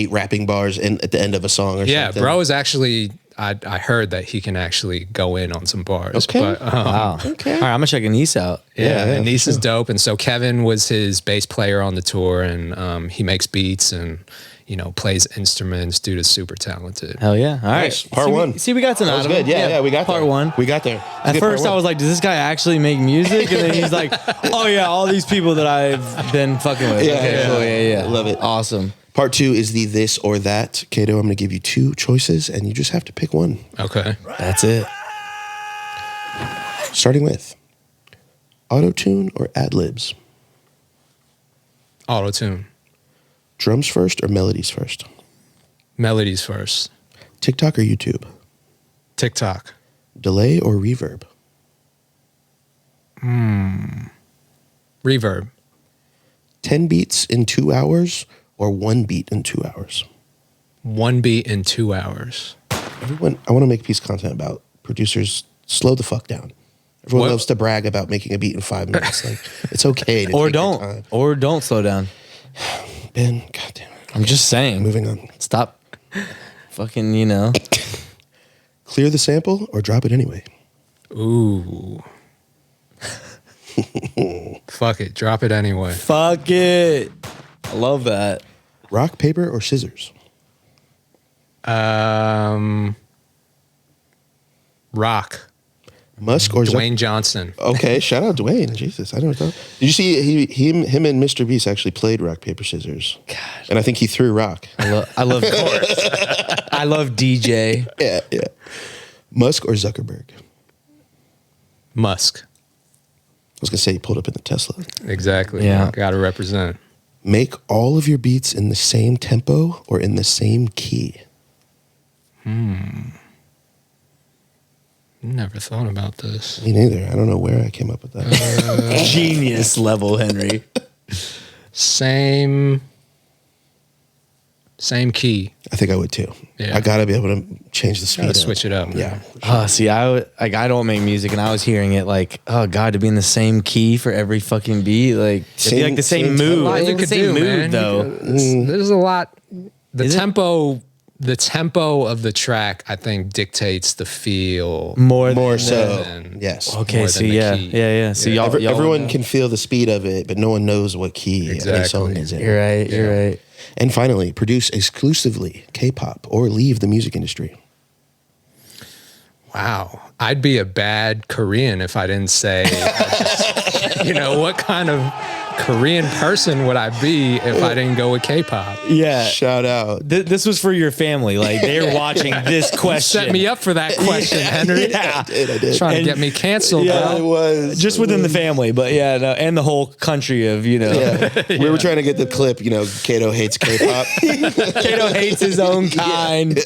rapping bars in at the end of a song or Yeah, something. bro is actually. I heard that he can actually go in on some bars. Okay. But, Wow. Okay. All right, I'm gonna check Anise out. yeah, yeah, Anise for is dope, and so Kevin was his bass player on the tour, and he makes beats and plays instruments. Dude is super talented. Hell yeah. All right. Nice. Part See, one. We got some That out was of good. him. Yeah, we got part there. one. We got there. At first, I was like, does this guy actually make music? And then he's like, oh, yeah, all these people that I've been fucking with. Yeah, Okay, yeah. cool. Yeah. I love it. Awesome. Part 2 is the this or that. Kato, I'm going to give you 2 choices, and you just have to pick one. Okay. That's it. Starting with auto-tune or ad-libs? Auto tune. Drums first or melodies first? Melodies first. TikTok or YouTube? TikTok. Delay or reverb? Reverb. 10 beats in 2 hours or 1 beat in 2 hours? 1 beat in 2 hours. Everyone, I want to make a piece of content about producers. Slow the fuck down. Everyone What? loves to brag about making a beat in 5 minutes. Like, it's okay to Or take your don't. time. Or don't slow down. Ben, goddamn it. I'm just saying. Moving on. Stop fucking, Clear the sample or drop it anyway? Ooh. Fuck it. Drop it anyway. Fuck it. I love that. Rock, paper, or scissors? Rock. Musk or Dwayne Johnson. Okay, shout out Dwayne. Jesus, I don't know. Did you see him and Mr. Beast actually played rock, paper, scissors? God. And I think he threw rock. I love I love DJ. Yeah. Musk or Zuckerberg? I Musk. was gonna say he pulled up in the Tesla. Exactly. Yeah. Got to represent. Make all of your beats in the same tempo or in the same key. Never thought about this. Me neither. I don't know where I came up with that. Genius level, Henry. Same key. I think I would too. Yeah. I gotta be able to change the speed. Gotta up. switch it up. Yeah. See, I don't make music, and I was hearing it like, oh god, to be in the same key for every fucking beat, like it'd be like the same same mood. tempo. It's like the same mood though. There's a lot. The Is it? tempo of the track, I think, dictates the feel. More So than- yes. Okay, more so than the yeah, key. yeah. So y'all, Everyone know. can feel the speed of it, but no one knows what key any Exactly. song is in. You're right. You're right. And finally, produce exclusively K-pop or leave the music industry. Wow. I'd be a bad Korean if I didn't say, what kind of Korean person would I be if I didn't go with K-pop? Yeah. Shout out. This was for your family. Like they're watching this question. Set me up for that question, Henry. Yeah. I did. Trying And- to get me canceled, Yeah, It bro. was Just within the family, but yeah, no, and the whole country of Yeah. We were trying to get the clip, Kato hates K-pop. Kato hates his own kind.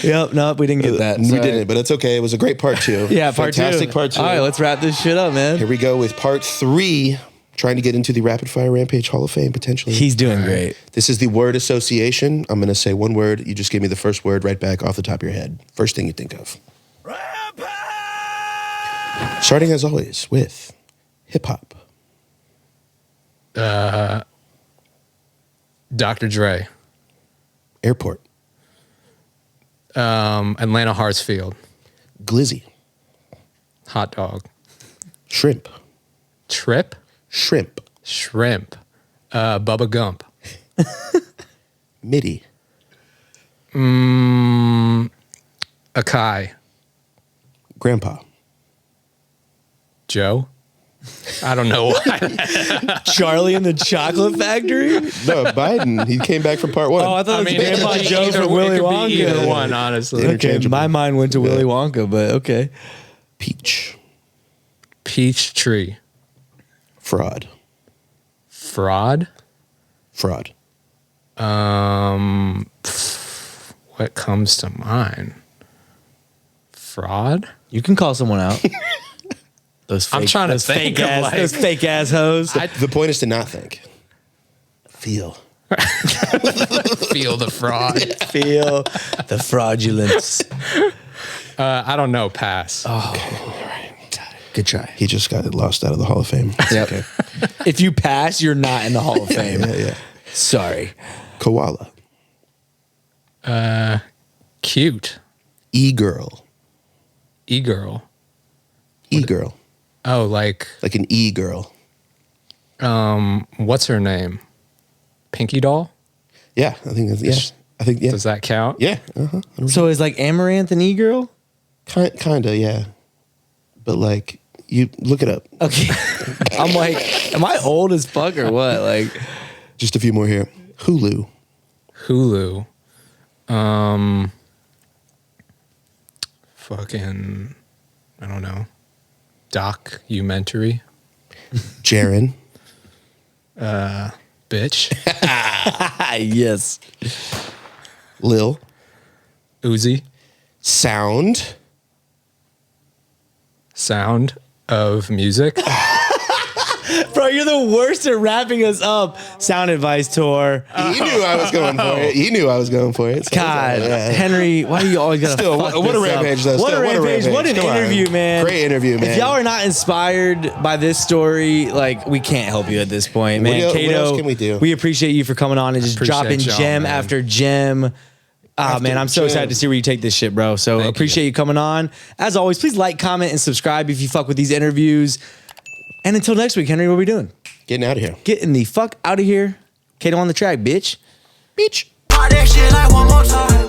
Yep, nope, we didn't get that. We Sorry. didn't, but it's okay. It was a great part 2. Yeah, part Fantastic two. part 2. All right, let's wrap this shit up, man. Here we go with part 3. Trying to get into the Rapid Fire Rampage Hall of Fame potentially. He's doing great. This is the word association. I'm going to say one word. You just give me the first word right back off the top of your head. First thing you think of. Starting as always with hip hop. Dr. Dre. Airport. Atlanta Hartsfield. Glizzy. Hot dog. Shrimp. Trip. Shrimp. Shrimp. Bubba Gump. MIDI. Akai. Grandpa. Joe. I don't know why. Charlie and the Chocolate Factory? No, Biden. He came back from part one. Oh, I thought I it was mean, it Grandpa could be Joe either, from it Willy could Wonka. be either one, honestly. Okay, my mind went to Willy Wonka, but okay. Peach. Peach tree. Fraud. Fraud. Fraud. What comes to mind? Fraud. You can call someone out. Those fake, I'm trying to those think fake of, ass, like- those fake ass hoes. The point is to not think. Feel. Feel the fraud. Feel the fraudulence. I don't know. Pass. Good try. He just got lost out of the Hall of Fame. Yep. Okay. If you pass, you're not in the Hall of Fame. Yeah. Sorry. Koala. Cute. E-girl. E-girl. E-girl. Oh, like, Like an e-girl. what's her name? Pinky Doll? Yeah, I think that's, yeah. I think, yeah. Does that count? Yeah. Uh-huh. So is like Amaranth an e-girl? Kind of, yeah. But like, you look it up. Okay. I'm like, am I old as fuck or what? Like, Just a few more here. Hulu. Hulu. Fucking, I don't know. Documentary. Jaren. Bitch. yes. Lil. Uzi. Sound. Sound of music. Bro, you're the worst at wrapping us up. Sound advice tour. He knew I was going for it. He knew I was going for it. So God, yeah. Henry, why do you always gotta Still, fuck what a this up? rampage, though. What a Still, what a rampage. What an rampage. Come on. interview, man. Great interview, man. If y'all are not inspired by this story, like, we can't help you at this point, man. What Kato, else can we do? We appreciate you for coming on and just Appreciate dropping y'all, gem man. after gem. Ah, man, I'm so gem. excited to see where you take this shit, bro. So Thank appreciate you coming on. As always, please like, comment, and subscribe if you fuck with these interviews. And until next week, Henry, what are we doing? Getting out of here. Getting the fuck out of here. Kato on the track, bitch. Beach. Try that shit like one more time.